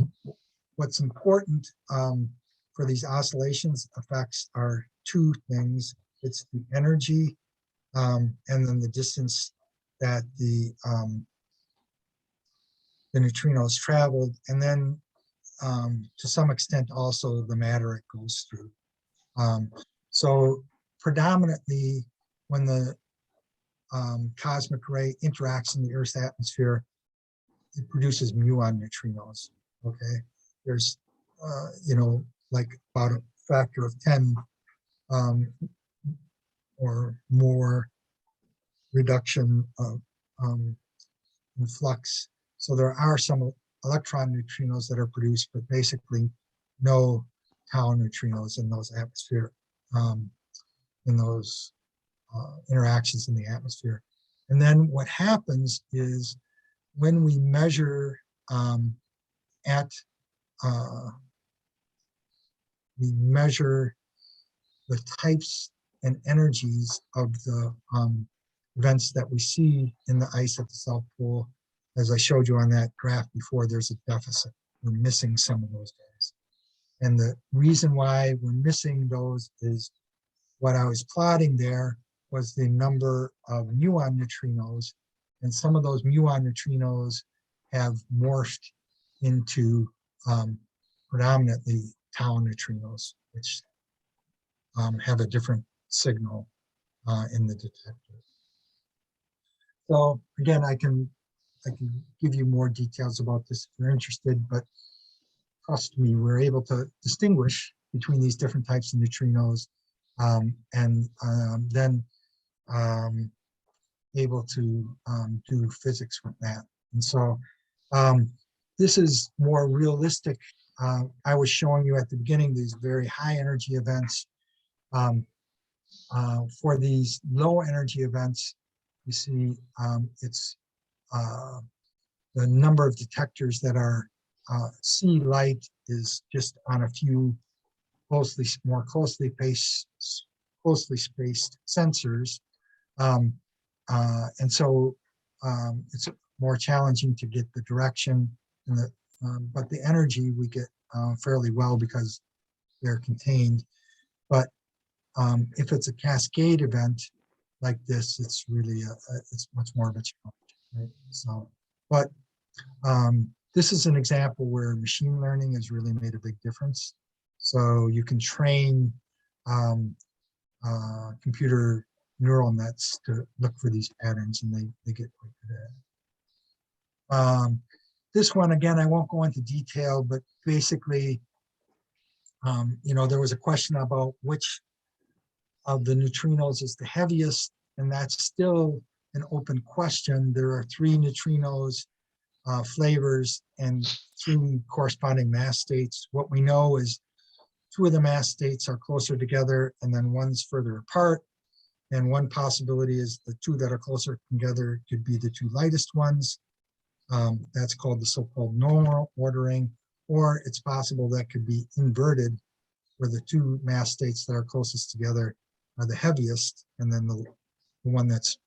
what's important for these oscillations effects are two things. It's the energy and then the distance that the neutrinos traveled, and then to some extent also the matter it goes through. So predominantly when the cosmic ray interacts in the Earth's atmosphere, it produces muon neutrinos. Okay, there's like about a factor of 10 or more reduction of in flux. So there are some electron neutrinos that are produced, but basically no tau neutrinos in those atmosphere, in those interactions in the atmosphere. And then what happens is when we measure we measure the types and energies of the events that we see in the ice at the South Pole. As I showed you on that graph before, there's a deficit. We're missing some of those guys. And the reason why we're missing those is what I was plotting there was the number of muon neutrinos. And some of those muon neutrinos have morphed into predominantly tau neutrinos, which have a different signal in the detector. So again, I can give you more details about this if you're interested, but trust me, we're able to distinguish between these different types of neutrinos and then able to do physics with that. And so this is more realistic. I was showing you at the beginning these very high energy events. For these low energy events, you see it's the number of detectors that are see light is just on a few more closely spaced sensors. And so it's more challenging to get the direction, and but the energy we get fairly well because they're contained. But if it's a cascade event like this, it's really it's much more of a challenge, right? So, but this is an example where machine learning has really made a big difference. So you can train computer neural nets to look for these patterns, and they get quite good at it. This one, again, I won't go into detail, but basically, there was a question about which of the neutrinos is the heaviest, and that's still an open question. There are 3 neutrinos flavors and 3 corresponding mass states. What we know is 2 of the mass states are closer together and then one's further apart. And one possibility is the 2 that are closer together could be the 2 lightest ones. That's called the so-called normal ordering, or it's possible that could be inverted, where the 2 mass states that are closest together are the heaviest, and then the one that's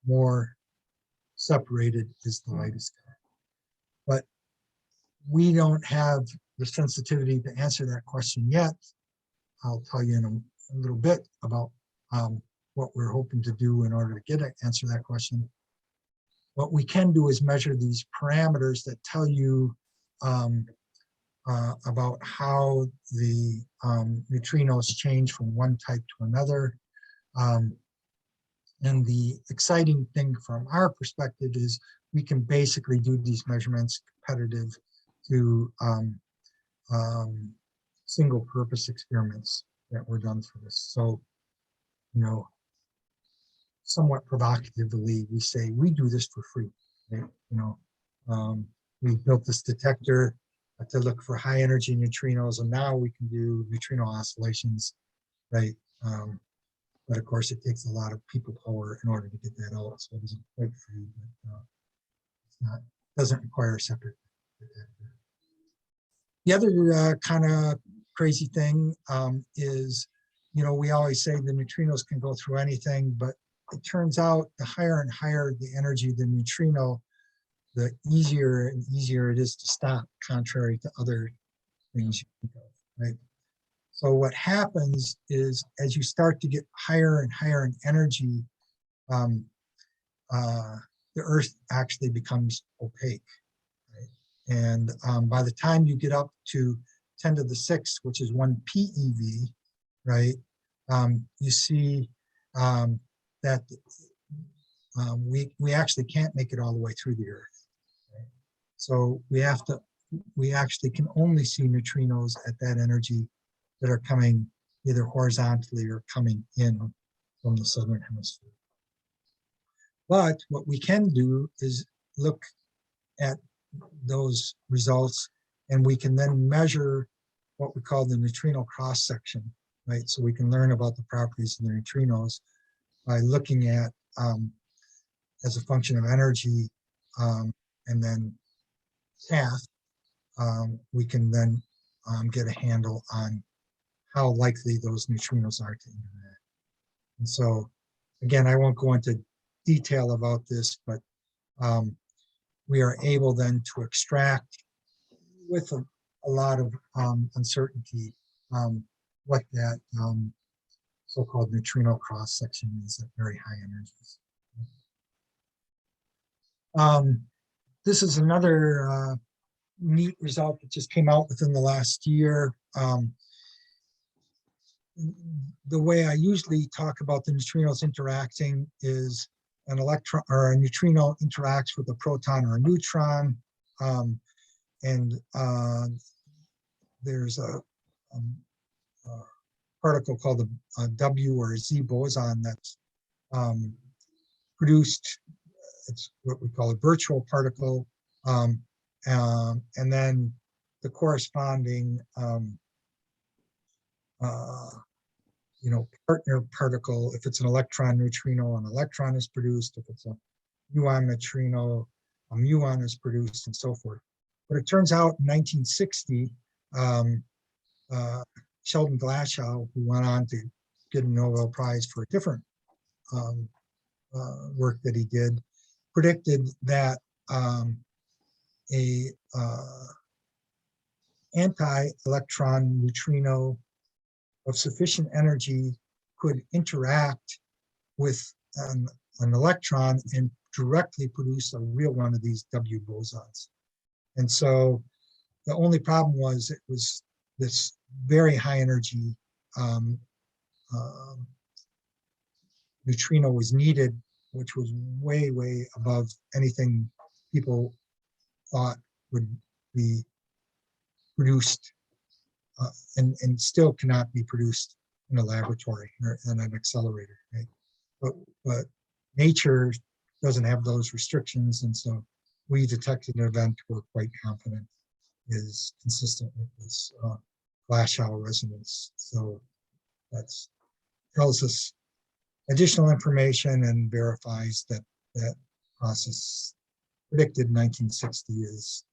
more separated is the lightest guy. But we don't have the sensitivity to answer that question yet. I'll tell you in a little bit about what we're hoping to do in order to answer that question. What we can do is measure these parameters that tell you about how the neutrinos change from one type to another. And the exciting thing from our perspective is we can basically do these measurements competitive to single purpose experiments that were done for this. So, somewhat provocatively, we say we do this for free. Right? We built this detector to look for high energy neutrinos, and now we can do neutrino oscillations, right, But of course, it takes a lot of people power in order to get that out. So it isn't quite free, but it's not, doesn't require a separate detector. The other kind of crazy thing is, you know, we always say the neutrinos can go through anything, but it turns out the higher and higher the energy of the neutrino, the easier and easier it is to stop, contrary to other things you think of, right? So what happens is, as you start to get higher and higher in energy, the Earth actually becomes opaque, right? And by the time you get up to 10 to the 6th, which is 1 PeV, right, you see that we actually can't make it all the way through the Earth. Right? So we actually can only see neutrinos at that energy that are coming either horizontally or coming in from the southern hemisphere. But what we can do is look at those results, and we can then measure what we call the neutrino cross-section, right? So we can learn about the properties of the neutrinos by looking at, as a function of energy, and then path, we can then get a handle on how likely those neutrinos are to interact. And so, again, I won't go into detail about this, but we are able then to extract with a lot of uncertainty what that so-called neutrino cross-section is at very high energies. This is another neat result that just came out within the last year. The way I usually talk about the neutrinos interacting is an electron or a neutrino interacts with a proton or a neutron, and there's a particle called a W or a Z boson that's produced. It's what we call a virtual particle, and then the corresponding partner particle. If it's an electron neutrino, an electron is produced. If it's a muon neutrino, a muon is produced, and so forth. But it turns out in 1960, Sheldon Glashow, who went on to get a Nobel Prize for a different work that he did, predicted that a anti-electron neutrino of sufficient energy could interact with an electron and directly produce a real one of these W bosons. And so the only problem was it was this very high energy neutrino was needed, which was way, way above anything people thought would be produced and still cannot be produced in a laboratory or in an accelerator, right? But nature doesn't have those restrictions, and so we detected an event we're quite confident is consistent with this Glashow resonance. So that tells us additional information and verifies that that process predicted in 1960 is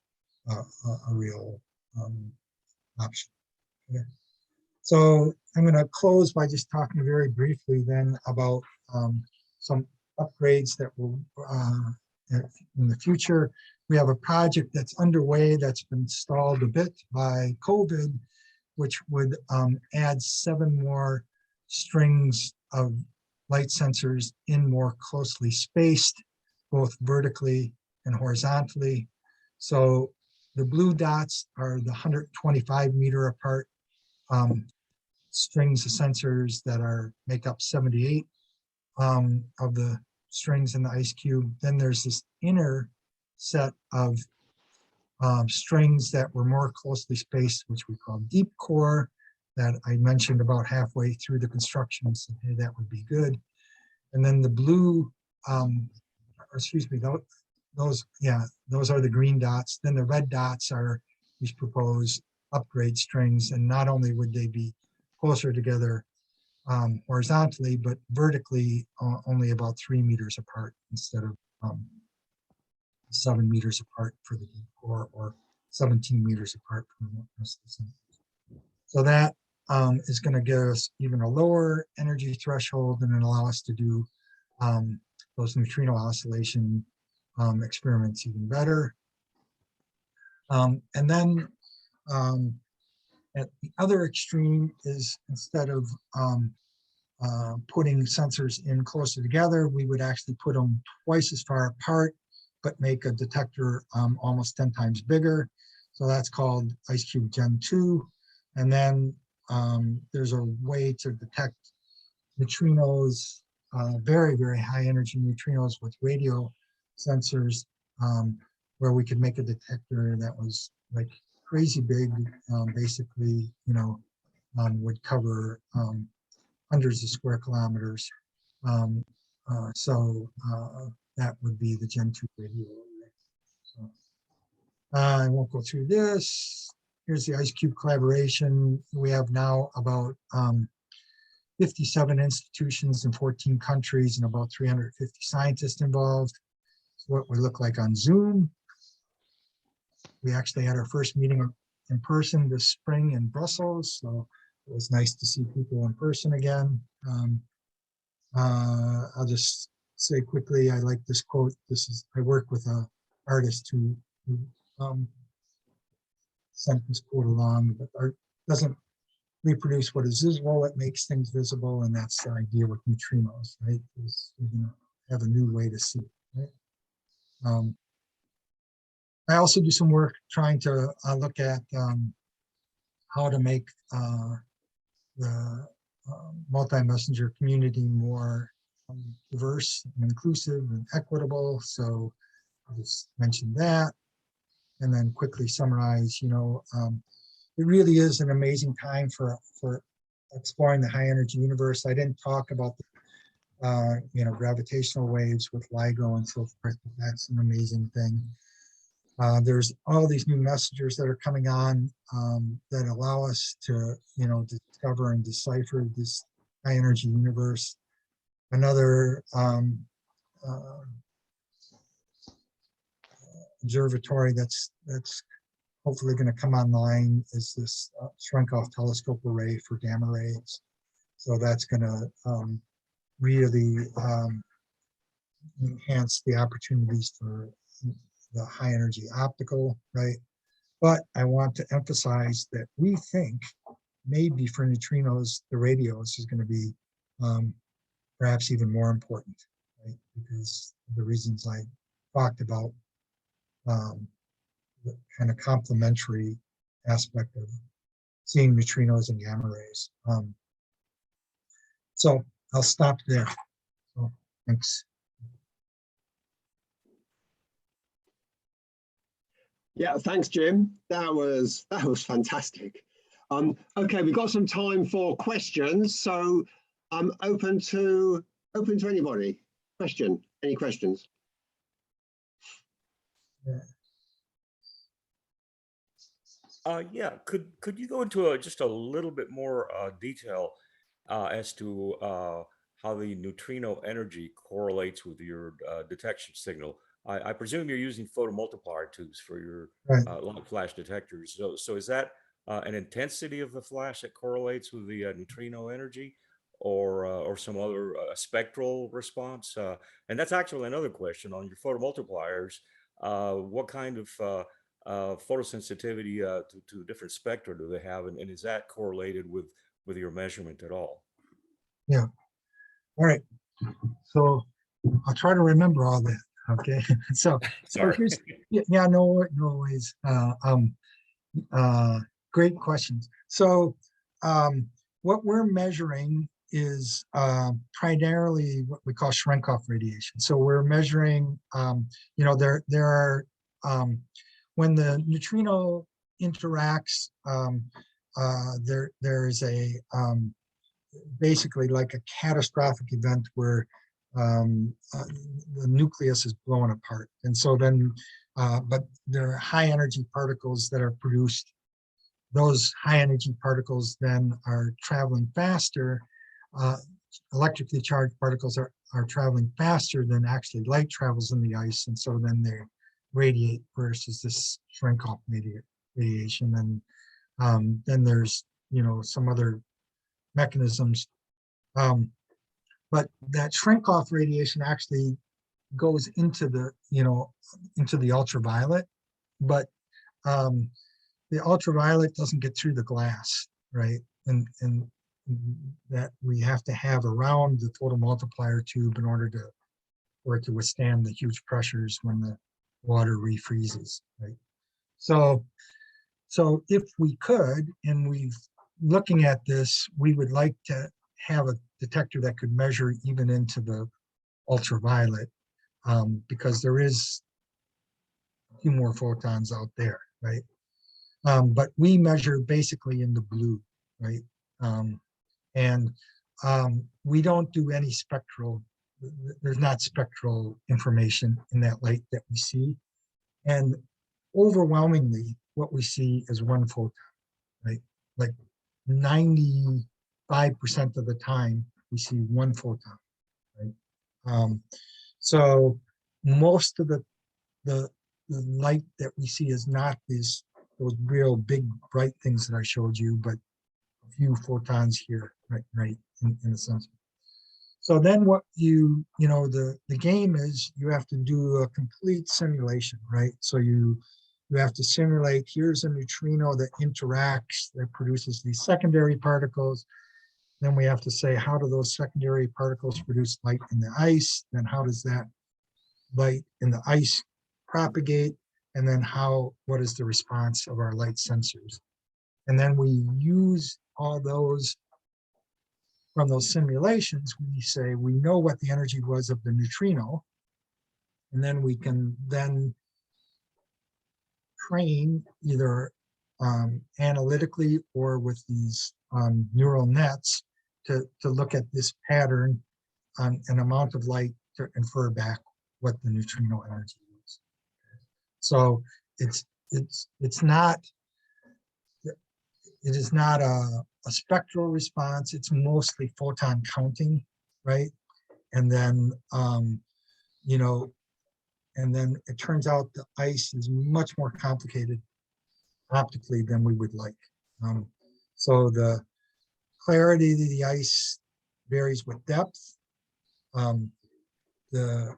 a real option. Okay. So I'm going to close by just talking very briefly then about some upgrades that will in the future. We have a project that's underway that's been stalled a bit by COVID, which would add 7 more strings of light sensors in more closely spaced, both vertically and horizontally. So the blue dots are the 125 meter apart strings of sensors that make up 78 of the strings in the IceCube. Then there's this inner set of strings that were more closely spaced, which we call DeepCore, that I mentioned about halfway through the construction, so hey, that would be good. And then the blue, those are the green dots. Then the red dots are these proposed upgrade strings, and not only would they be closer together horizontally, but vertically only about 3 meters apart instead of 7 meters apart for the DeepCore or 17 meters apart from the rest of the sun. So that is going to give us even a lower energy threshold and then allow us to do those neutrino oscillation experiments even better. And then at the other extreme is instead of putting sensors in closer together, we would actually put them twice as far apart, but make a detector almost 10 times bigger. So that's called IceCube Gen 2. And then there's a way to detect neutrinos, very, very high energy neutrinos with radio sensors, where we could make a detector that was like crazy big, basically, would cover hundreds of square kilometers. So that would be the Gen 2 radio array. So, I won't go through this. Here's the IceCube collaboration. We have now about 57 institutions in 14 countries and about 350 scientists involved. It's what we look like on Zoom. We actually had our first meeting in person this spring in Brussels, so it was nice to see people in person again. I'll just say quickly, I like this quote. I work with an artist who sent this quote along, but art doesn't reproduce what is visible, it makes things visible, and that's the idea with neutrinos, right? We're have a new way to see it, right? I also do some work trying to look at how to make the multi-messenger community more diverse and inclusive and equitable. So I'll just mention that and then quickly summarize, it really is an amazing time for exploring the high energy universe. I didn't talk about the gravitational waves with LIGO and so forth, but that's an amazing thing. There's all these new messengers that are coming on that allow us to, discover and decipher this high energy universe. Another observatory that's hopefully going to come online is this shrunk-off telescope array for gamma rays. So that's going to really enhance the opportunities for the high energy optical, right? But I want to emphasize that we think maybe for neutrinos, the radios is going to be perhaps even more important, right? Because of the reasons I talked about, the kind of complementary aspect of seeing neutrinos and gamma rays. So I'll stop there. So thanks. Yeah, thanks, Jim. That was fantastic. Okay, we've got some time for questions, so I'm open to anybody. Any questions? Yeah, could you go into just a little bit more detail as to how the neutrino energy correlates with your detection signal? I presume you're using photomultiplier tubes for your long flash detectors. So is that an intensity of the flash that correlates with the neutrino energy, or some other spectral response? And that's actually another question on your photomultipliers. What kind of photosensitivity to different spectra do they have, and is that correlated with your measurement at all? Yeah. All right. So I'll try to remember all that. Okay. So here's, yeah, no worries. Great questions. So what we're measuring is primarily what we call shrink-off radiation. So we're measuring, there are when the neutrino interacts, there is a basically like a catastrophic event where the nucleus is blown apart. And so then, but there are high energy particles that are produced. Those high energy particles then are traveling faster uh, electrically charged particles are traveling faster than actually light travels in the ice, and so then they radiate versus this shrink off radiation. And then there's, you know, some other mechanisms. But that shrink off radiation actually goes into the, you know, into the ultraviolet, but the ultraviolet doesn't get through the glass, right? And that we have to have around the photomultiplier tube in order for it to withstand the huge pressures when the water refreezes, right? So if we could, and we've looking at this, we would like to have a detector that could measure even into the ultraviolet, because there is a few more photons out there, right? But we measure basically in the blue, right? And we don't do any spectral, there's not spectral information in that light that we see. And overwhelmingly, what we see is one photon, right? Like 95% of the time, we see one photon, right? So most of the light that we see is not those real big bright things that I showed you, but a few photons here, right in the sensor. So then what you know, the game is you have to do a complete simulation, right? So you have to simulate, here's a neutrino that interacts, that produces these secondary particles. Then we have to say, how do those secondary particles produce light in the ice? Then how does that light in the ice propagate? And then what is the response of our light sensors? And then we use all those from those simulations. We say we know what the energy was of the neutrino, and then we can then train either analytically or with these neural nets to look at this pattern on an amount of light to infer back what the neutrino energy is. So it is not a spectral response. It's mostly photon counting, right? And then you know, and then it turns out the ice is much more complicated optically than we would like. So the clarity of the ice varies with depth. There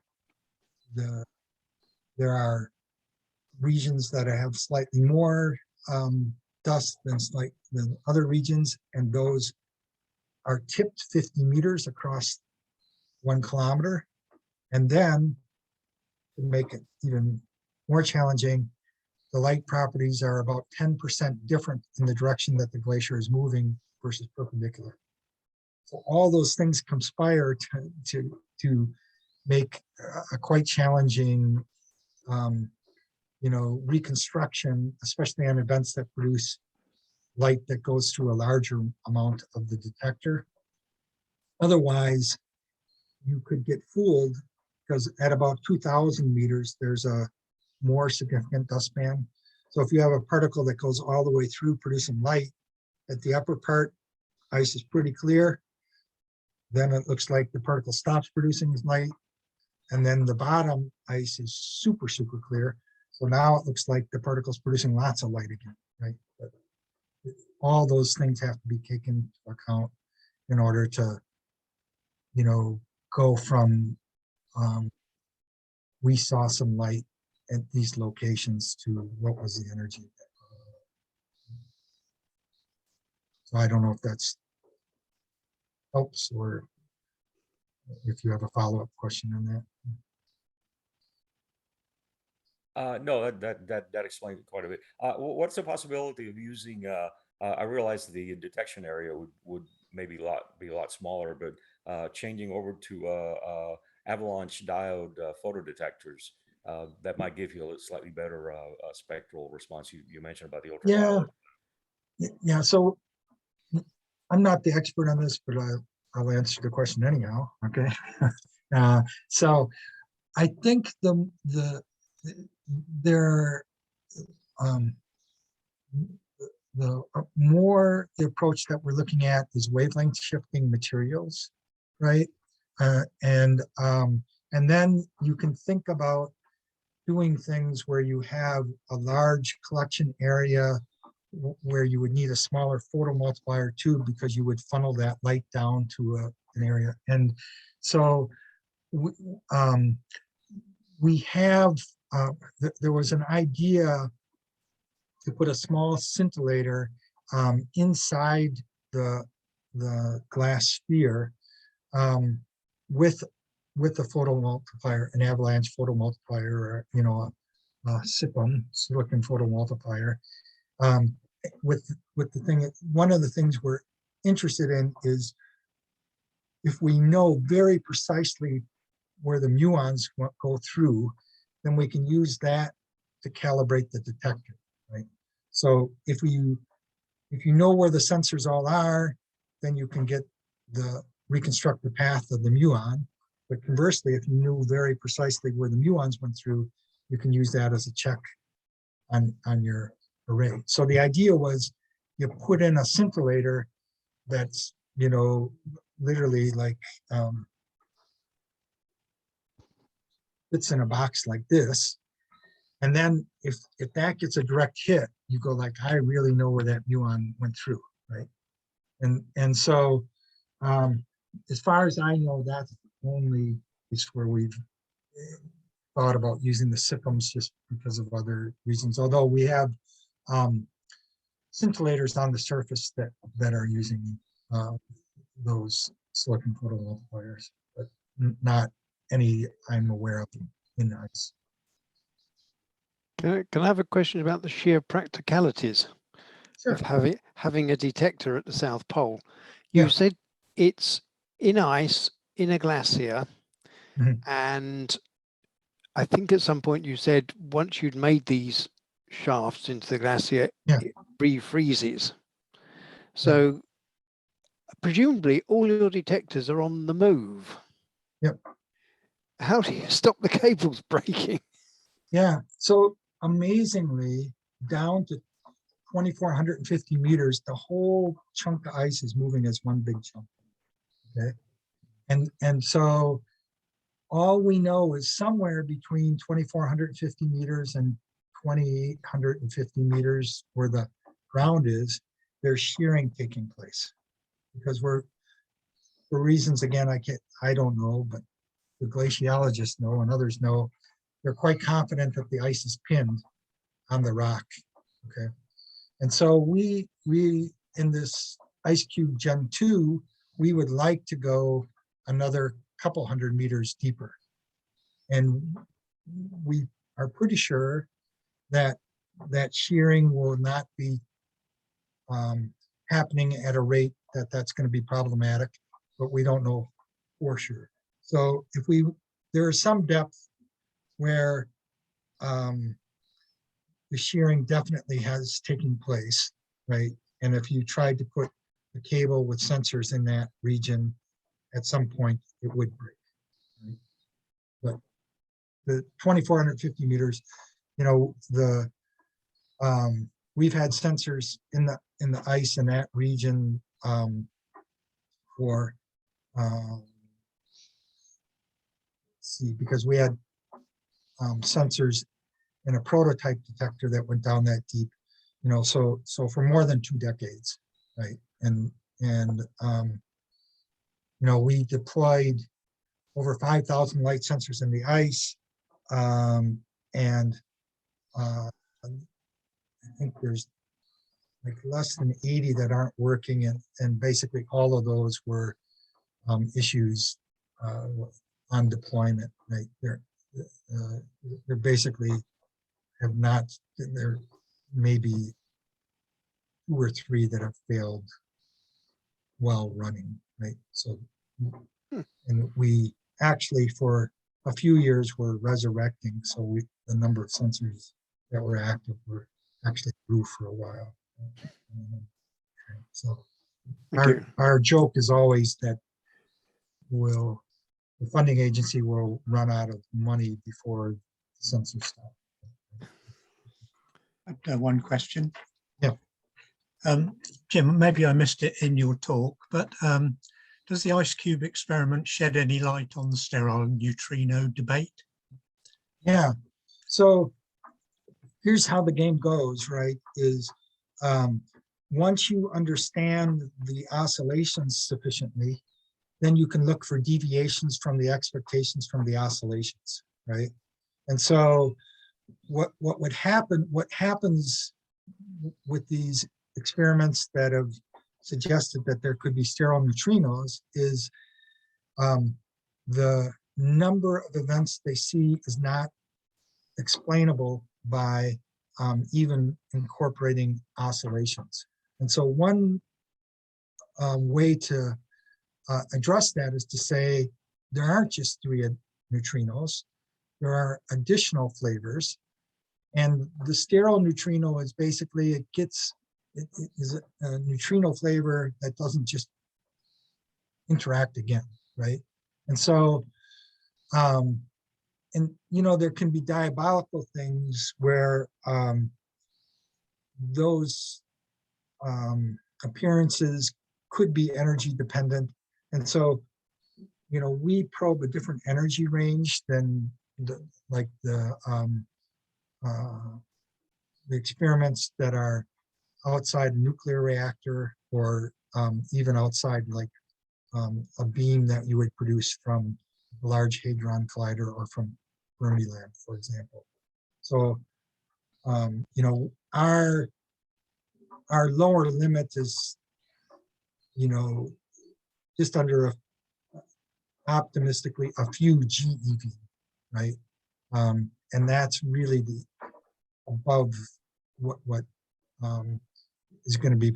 are regions that have slightly more dust than other regions, and those are tipped 50 meters across 1 kilometer. And then to make it even more challenging, the light properties are about 10% different in the direction that the glacier is moving versus perpendicular. So all those things conspire to make a quite challenging you know, reconstruction, especially on events that produce light that goes through a larger amount of the detector. Otherwise, you could get fooled because at about 2,000 meters, there's a more significant dust band. So if you have a particle that goes all the way through producing light, at the upper part, ice is pretty clear. Then it looks like the particle stops producing light. And then the bottom ice is super, super clear. So now it looks like the particle's producing lots of light again, right? But all those things have to be taken into account in order to, you know, go from we saw some light at these locations to what was the energy. So I don't know if that's helps or if you have a follow-up question on that. No, that explains it quite a bit. What's the possibility of using? I realize the detection area would maybe be a lot smaller, but changing over to avalanche diode photodetectors that might give you a slightly better spectral response. You mentioned about the ultraviolet. Yeah. So I'm not the expert on this, but I'll answer the question anyhow. Okay. So I think the approach that we're looking at is wavelength shifting materials, right? And then you can think about doing things where you have a large collection area where you would need a smaller photomultiplier tube because you would funnel that light down to an area. And so we have, there was an idea to put a small scintillator inside the glass sphere with a photomultiplier, an avalanche photomultiplier, or a SIPM, silicon photomultiplier. With the thing, one of the things we're interested in is if we know very precisely where the muons go through, then we can use that to calibrate the detector, right? So if you know where the sensors all are, then you can reconstruct the path of the muon. But conversely, if you knew very precisely where the muons went through, you can use that as a check on your array. So the idea was you put in a scintillator that's, literally like fits in a box like this. And then if that gets a direct hit, you go like, I really know where that muon went through, right? And so as far as I know, that's the only place where we've thought about using the SIPMs just because of other reasons. Although we have scintillators on the surface that are using those silicon photomultipliers, but not any I'm aware of in ICE. Can I have a question about the sheer practicalities of having a detector at the South Pole? You said it's in ice, in a glacier, and I think at some point you said once you'd made these shafts into the glacier, it refreezes. So presumably all your detectors are on the move. Yep. How do you stop the cables breaking? Yeah, so amazingly, down to 2,450 meters, the whole chunk of ice is moving as one big chunk. Okay, and so all we know is somewhere between 2,450 meters and 2,850 meters where the ground is, there's shearing taking place. Because for reasons, again, I don't know, but the glaciologists know and others know, they're quite confident that the ice is pinned on the rock, okay? And so we in this IceCube Gen 2, we would like to go another couple hundred meters deeper. And we are pretty sure that shearing will not be happening at a rate that's going to be problematic, but we don't know for sure. So there is some depth where the shearing definitely has taken place, right? And if you tried to put a cable with sensors in that region, at some point it would break, right? But the 2,450 meters, we've had sensors in the ice in that region for because we had sensors in a prototype detector that went down that deep, so for more than 2 decades, right? And we deployed over 5,000 light sensors in the ice, and I think there's like less than 80 that aren't working, and basically all of those were issues on deployment, right? They're basically have not, there may be 2 or 3 that have failed while running, right? So, and we actually for a few years were resurrecting, so the number of sensors that were active were actually grew for a while. So our joke is always that the funding agency will run out of money before the sensors stop. One question. Yeah. Jim, maybe I missed it in your talk, but does the IceCube experiment shed any light on the sterile neutrino debate? Yeah, so here's how the game goes, right? Is once you understand the oscillations sufficiently, then you can look for deviations from the expectations from the oscillations, right? And so what happens with these experiments that have suggested that there could be sterile neutrinos is the number of events they see is not explainable by even incorporating oscillations. And so one way to address that is to say there aren't just 3 neutrinos, there are additional flavors. And the sterile neutrino is basically, it is a neutrino flavor that doesn't just interact again, right? And so, and you know, there can be diabolical things where those appearances could be energy dependent. And so, you know, we probe a different energy range than the experiments that are outside a nuclear reactor, or even outside like a beam that you would produce from a Large Hadron Collider or from Fermilab, for example. So, you know, our lower limit is, you know, just under optimistically a few GeV, right? And that's really the above what is going to be,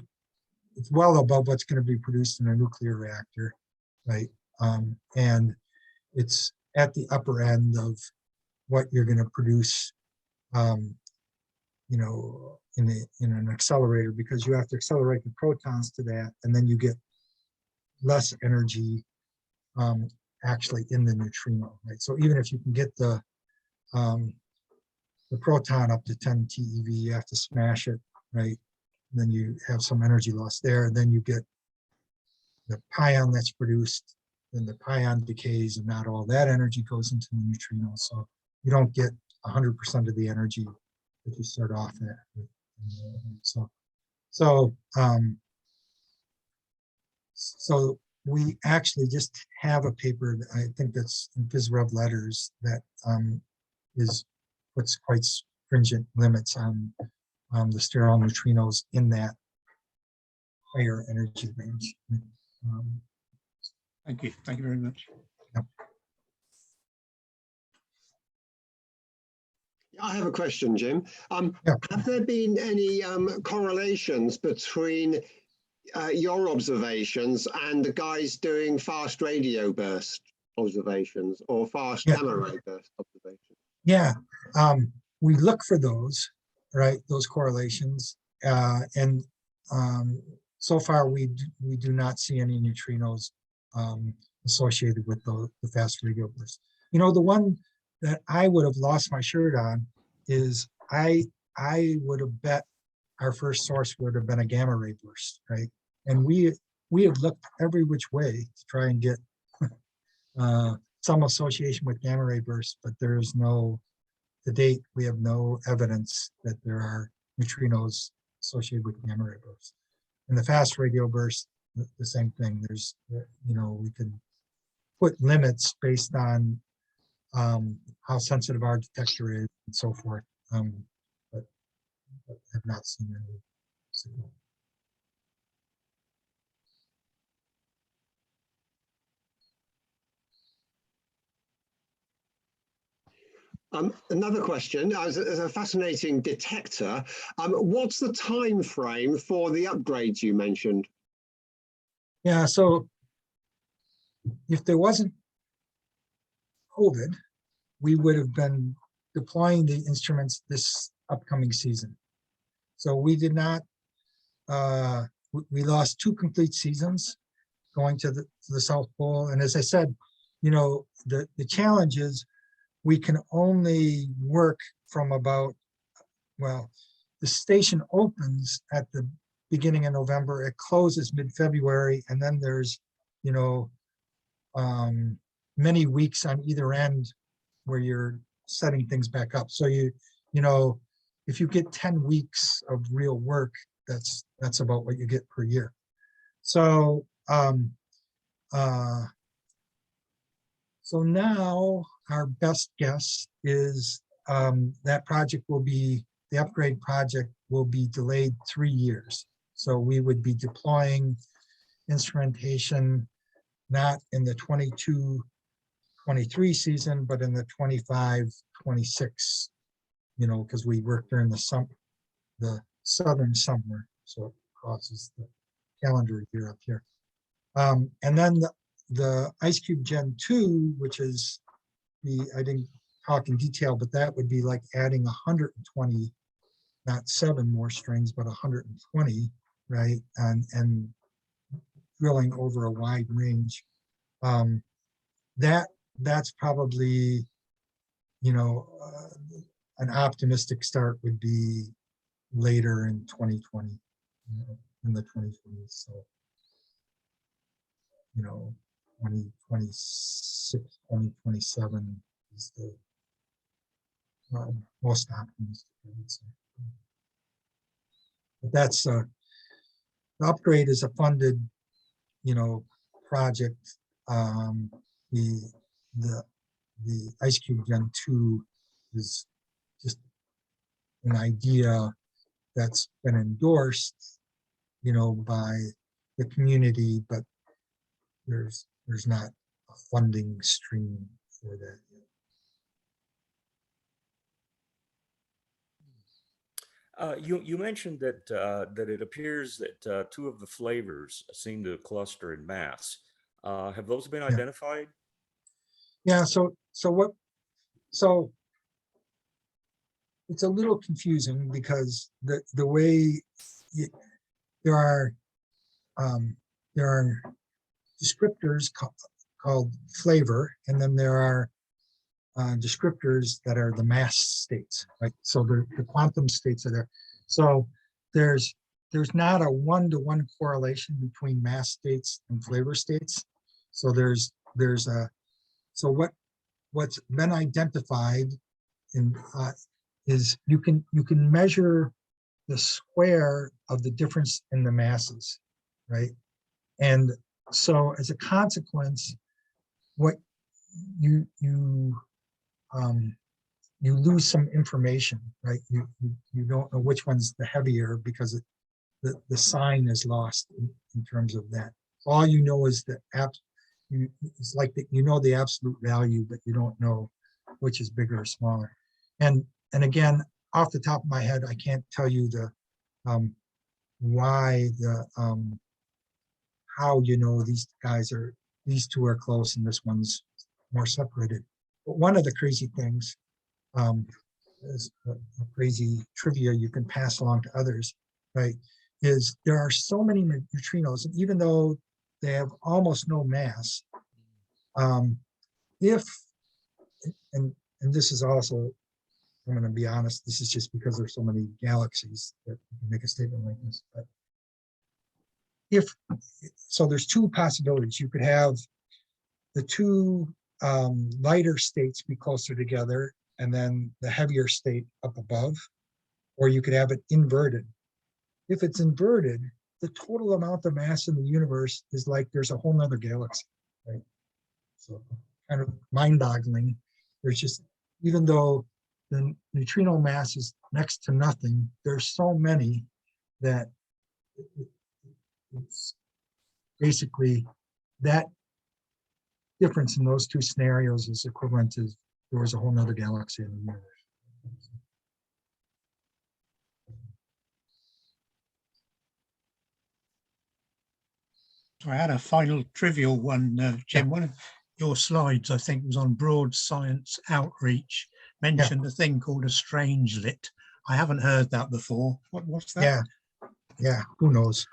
it's well above what's going to be produced in a nuclear reactor, right? And it's at the upper end of what you're going to produce, you know, in an accelerator, because you have to accelerate the protons to that, and then you get less energy actually in the neutrino, right? So even if you can get the proton up to 10 TeV, you have to smash it, right? And then you have some energy loss there, and then you get the pion that's produced, then the pion decays, and not all that energy goes into the neutrino. So you don't get 100% of the energy that you start off at. So we actually just have a paper that I think that's in PhysRev Letters that puts quite stringent limits on the sterile neutrinos in that higher energy range. Thank you. Thank you very much. Yep. I have a question, Jim. Yeah. Have there been any correlations between your observations and the guys doing fast radio burst observations or fast gamma ray burst observations? Yeah, we look for those, right? Those correlations, and so far we do not see any neutrinos associated with the fast radio burst. You know, the one that I would have lost my shirt on is I would have bet our first source would have been a gamma ray burst, right? And we have looked every which way to try and get some association with gamma ray bursts, but there's no, to date, we have no evidence that there are neutrinos associated with gamma ray bursts. And the fast radio burst, the same thing. There's, you know, we can put limits based on how sensitive our detector is and so forth, but have not seen any signal. Another question, as a fascinating detector, what's the time frame for the upgrades you mentioned? Yeah, so if there wasn't COVID, we would have been deploying the instruments this upcoming season. So we did not, we lost 2 complete seasons going to the South Pole. And as I said, you know, the challenge is we can only work from about, well, the station opens at the beginning in November. It closes mid-February, and then there's, you know, many weeks on either end where you're setting things back up. So you know, if you get 10 weeks of real work, that's about what you get per year. So so now our best guess is that project will be, the upgrade project will be delayed 3 years. So we would be deploying instrumentation not in the 22-23 season, but in the 25-26, you know, because we work during the southern summer, so it crosses the calendar year up here. And then the IceCube Gen 2, which is I didn't talk in detail, but that would be like adding 120, not 7 more strings, but 120, right? And drilling over a wide range. That's probably, you know, an optimistic start would be later in 2020, you know, in the 2020s. So, you know, 2026, 2027 is the most optimistic, I would say. But that's the upgrade is a funded, you know, project. The IceCube Gen 2 is just an idea that's been endorsed, you know, by the community, but there's not a funding stream for that yet. You mentioned that that it appears that 2 of the flavors seem to cluster in mass. Have those been identified? Yeah. So it's a little confusing because the way there are descriptors called flavor, and then there are descriptors that are the mass states, right? So the quantum states are there. So there's not a 1-to-1 correlation between mass states and flavor states. So what's been identified in is you can measure the square of the difference in the masses, right? And so as a consequence, what you lose some information, right? You don't know which one's the heavier because the sign is lost in terms of that. All you know is that it's like that, you know, the absolute value, but you don't know which is bigger or smaller. And again, off the top of my head, I can't tell you why how, you know, these two are close and this one's more separated. But one of the crazy things is a crazy trivia you can pass along to others, right? Is there are so many neutrinos, and even though they have almost no mass, and this is also, I'm going to be honest, this is just because there's so many galaxies that you can make a statement like this. But so there's 2 possibilities. You could have the 2 lighter states be closer together and then the heavier state up above, or you could have it inverted. If it's inverted, the total amount of mass in the universe is like there's a whole nother galaxy, right? So kind of mind-boggling. There's just, even though the neutrino mass is next to nothing, there's so many that it's basically that difference in those 2 scenarios is equivalent to there was a whole nother galaxy in the universe. So I had a final trivial one, Jim. One of your slides, I think, was on broad science outreach, mentioned a thing called a strangelet. I haven't heard that before. What's that? Yeah, who knows?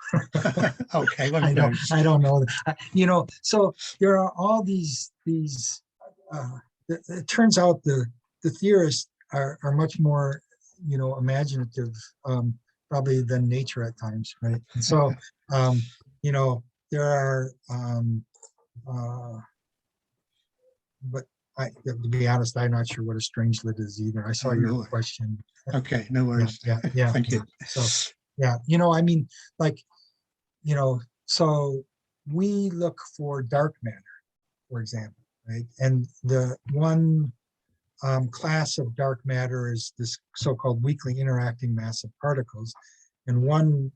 Okay, well, I don't know. You know, so there are all these it turns out the theorists are much more, you know, imaginative. probably than nature at times, right? And so, you know, there are, but to be honest, I'm not sure what a strangelet is either. I saw your question. Okay, no worries. Yeah. Thank you. So, yeah, you know, I mean, like, you know, so we look for dark matter, for example, right? And the one class of dark matter is this so-called weakly interacting massive particles. And one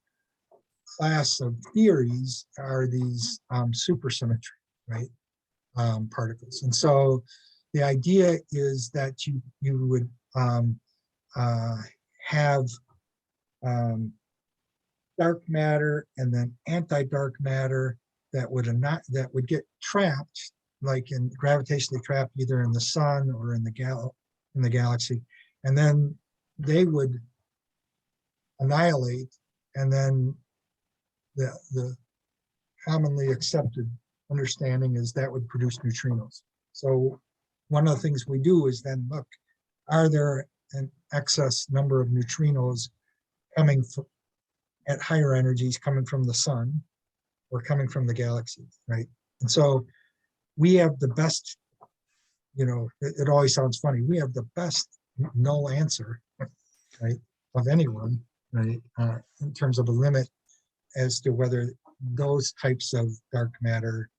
class of theories are these supersymmetry, right? Particles. And so the idea is that you would have dark matter and then anti-dark matter that would get trapped, like in gravitationally trapped either in the sun or in the galaxy, and then they would annihilate, and then the commonly accepted understanding is that would produce neutrinos. So one of the things we do is then look, are there an excess number of neutrinos coming at higher energies, coming from the sun or coming from the galaxy, right? And so we have the best, you know, it always sounds funny, we have the best null answer, right, of anyone, right, in terms of a limit as to whether those types of dark matter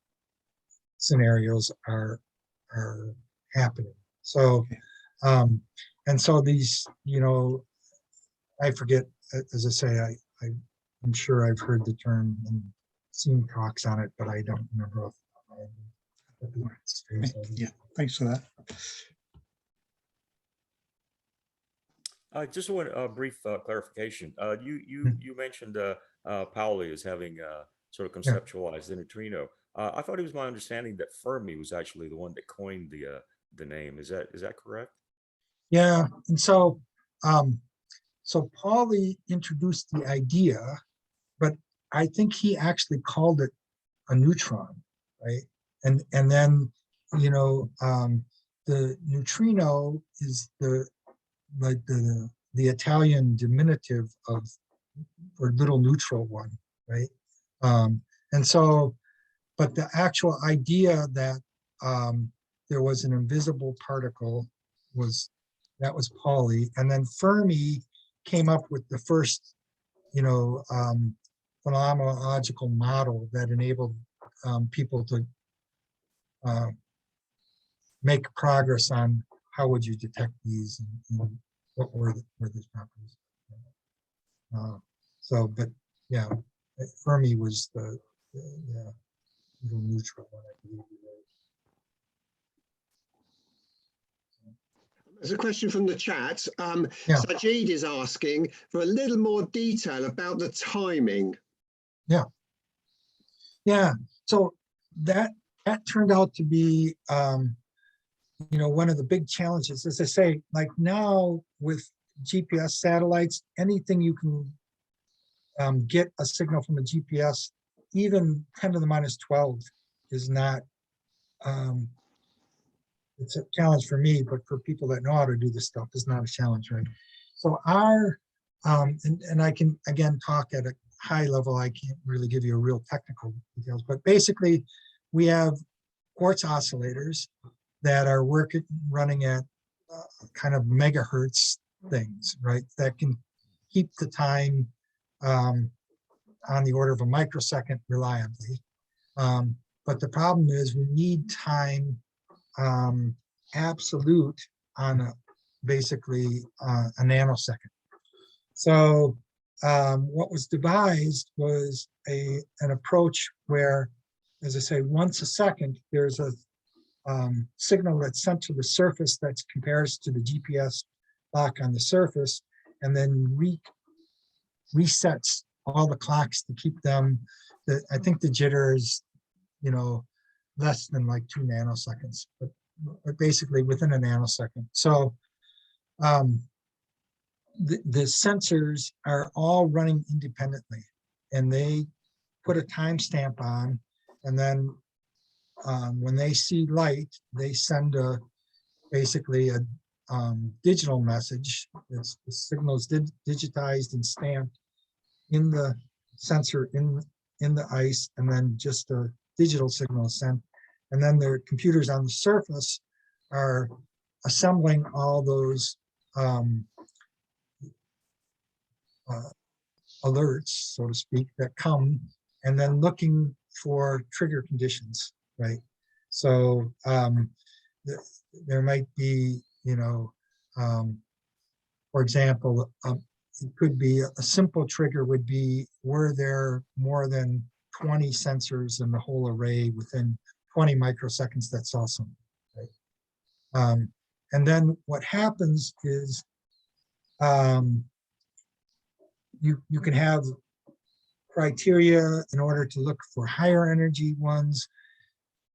scenarios are happening. So, and so these, you know, I forget, as I say, I'm sure I've heard the term and seen talks on it, but I don't remember off the top of my head. Yeah, thanks for that. I just want a brief clarification. You mentioned Pauli as having sort of conceptualized the neutrino. I thought it was my understanding that Fermi was actually the one that coined the name. Is that correct? Yeah, and so so Pauli introduced the idea, but I think he actually called it a neutron, right? And then, you know, the neutrino is the Italian diminutive of for little neutral one, right? And so, but the actual idea that there was an invisible particle was Pauli, and then Fermi came up with the first, you know, phenomenological model that enabled people to make progress on how would you detect these and what were these properties. So, but yeah, Fermi was the little neutral one, I believe. There's a question from the chat. Sajid is asking for a little more detail about the timing. Yeah. So that turned out to be, you know, one of the big challenges. As I say, like now with GPS satellites, anything you can get a signal from a GPS, even 10 to the minus 12 is not, it's a challenge for me, but for people that know how to do this stuff, it's not a challenge, right? So our, and I can, again, talk at a high level, I can't really give you a real technical details, but basically we have quartz oscillators that are running at kind of megahertz things, right? That can keep the time on the order of a microsecond reliably. But the problem is we need time absolute on basically a nanosecond. So what was devised was an approach where, as I say, once a second, there's a signal that's sent to the surface that compares to the GPS clock on the surface, and then resets all the clocks to keep them. I think the jitter is, you know, less than like 2 nanoseconds, but basically within a nanosecond. So the sensors are all running independently, and they put a timestamp on, and then when they see light, they send basically a digital message. The signal is digitized and stamped in the sensor in the ice, and then just a digital signal is sent. And then the computers on the surface are assembling all those alerts, so to speak, that come, and then looking for trigger conditions, right? So there might be, for example, it could be a simple trigger would be, were there more than 20 sensors in the whole array within 20 microseconds that saw something, right? And then what happens is you can have criteria in order to look for higher energy ones.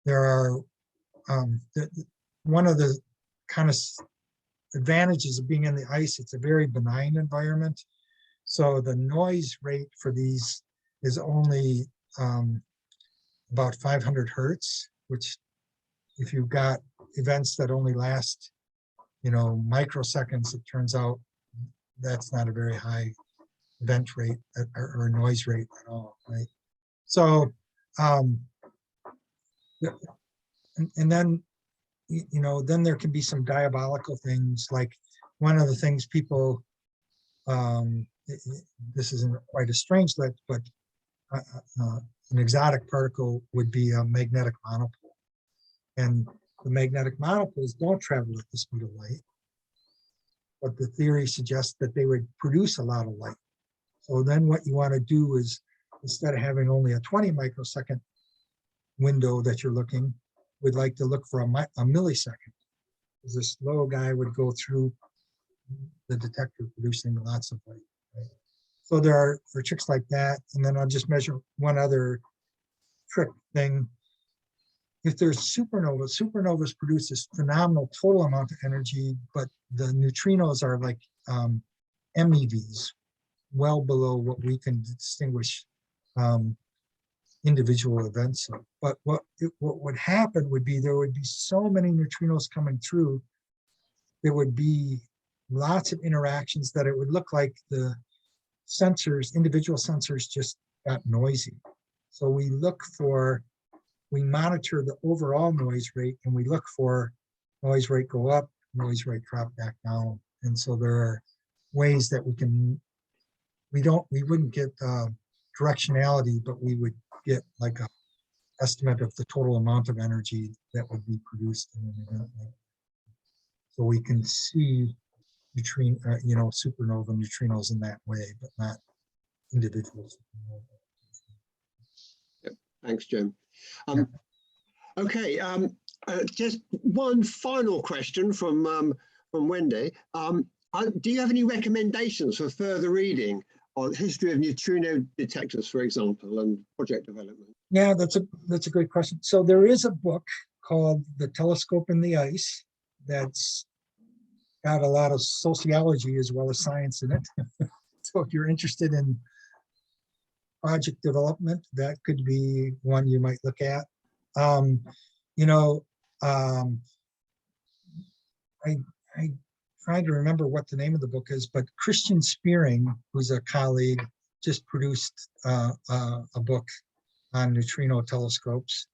There are one of the kind of advantages of being in the ice, it's a very benign environment. So the noise rate for these is only about 500 hertz, which if you've got events that only last, microseconds, it turns out that's not a very high event rate or noise rate at all, right? So, and then, then there can be some diabolical things, like one of the things people, this isn't quite a strange light, but an exotic particle would be a magnetic monopole. And the magnetic monopoles don't travel at the speed of light, but the theory suggests that they would produce a lot of light. So then what you want to do is, instead of having only a 20 microsecond window that you're looking, we'd like to look for a millisecond. Because this slow guy would go through the detector producing lots of light, right? So there are tricks like that. And then I'll just measure one other trick thing. If there's supernovas produce this phenomenal total amount of energy, but the neutrinos are like MEVs, well below what we can distinguish individual events of. But what would happen would be, there would be so many neutrinos coming through, there would be lots of interactions that it would look like the sensors, individual sensors, just got noisy. So we monitor the overall noise rate, and we look for noise rate go up, noise rate drop back down. And so there are ways that we wouldn't get directionality, but we would get like a estimate of the total amount of energy that would be produced in an event. So we can see supernova neutrinos in that way, but not individual supernova. Yep. Thanks, Jim. Okay, just one final question from Wendy. Do you have any recommendations for further reading on history of neutrino detectors, for example, and project development? Yeah, that's a great question. So there is a book called The Telescope in the Ice that's got a lot of sociology as well as science in it. So if you're interested in project development, that could be one you might look at. I trying to remember what the name of the book is, but Christian Spearing, who's a colleague, just produced a book on neutrino telescopes.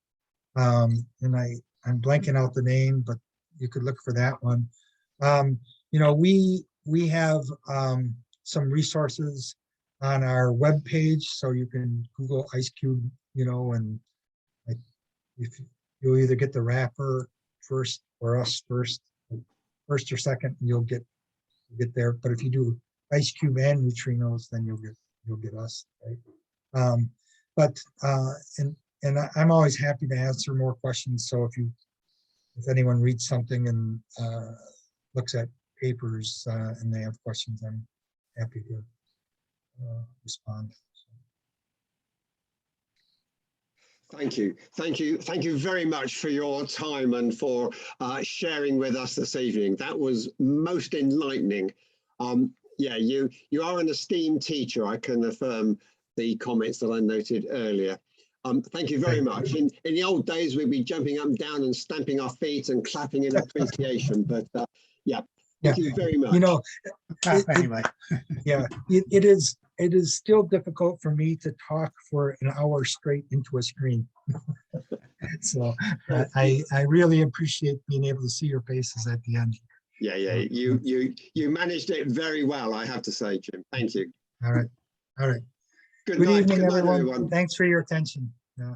And I'm blanking out the name, but you could look for that one. We have some resources on our web page, so you can Google IceCube, and if you'll either get the wrapper first or us first or second, and you'll get there. But if you do IceCube and neutrinos, then you'll get us, right? And I'm always happy to answer more questions. So if anyone reads something and looks at papers and they have questions, I'm happy to respond. Thank you very much for your time and for sharing with us this evening. That was most enlightening. Yeah, you are an esteemed teacher. I can affirm the comments that I noted earlier. Thank you very much. In the old days, we'd be jumping up and down and stamping our feet and clapping in appreciation. But yeah, thank you very much. Anyway. Yeah, it is. it is still difficult for me to talk for an hour straight into a screen. So I really appreciate being able to see your faces at the end. Yeah, you managed it very well, I have to say, Jim. Thank you. All right. Good Good night. evening, Good night, everyone. everyone. Thanks for your attention. Yeah.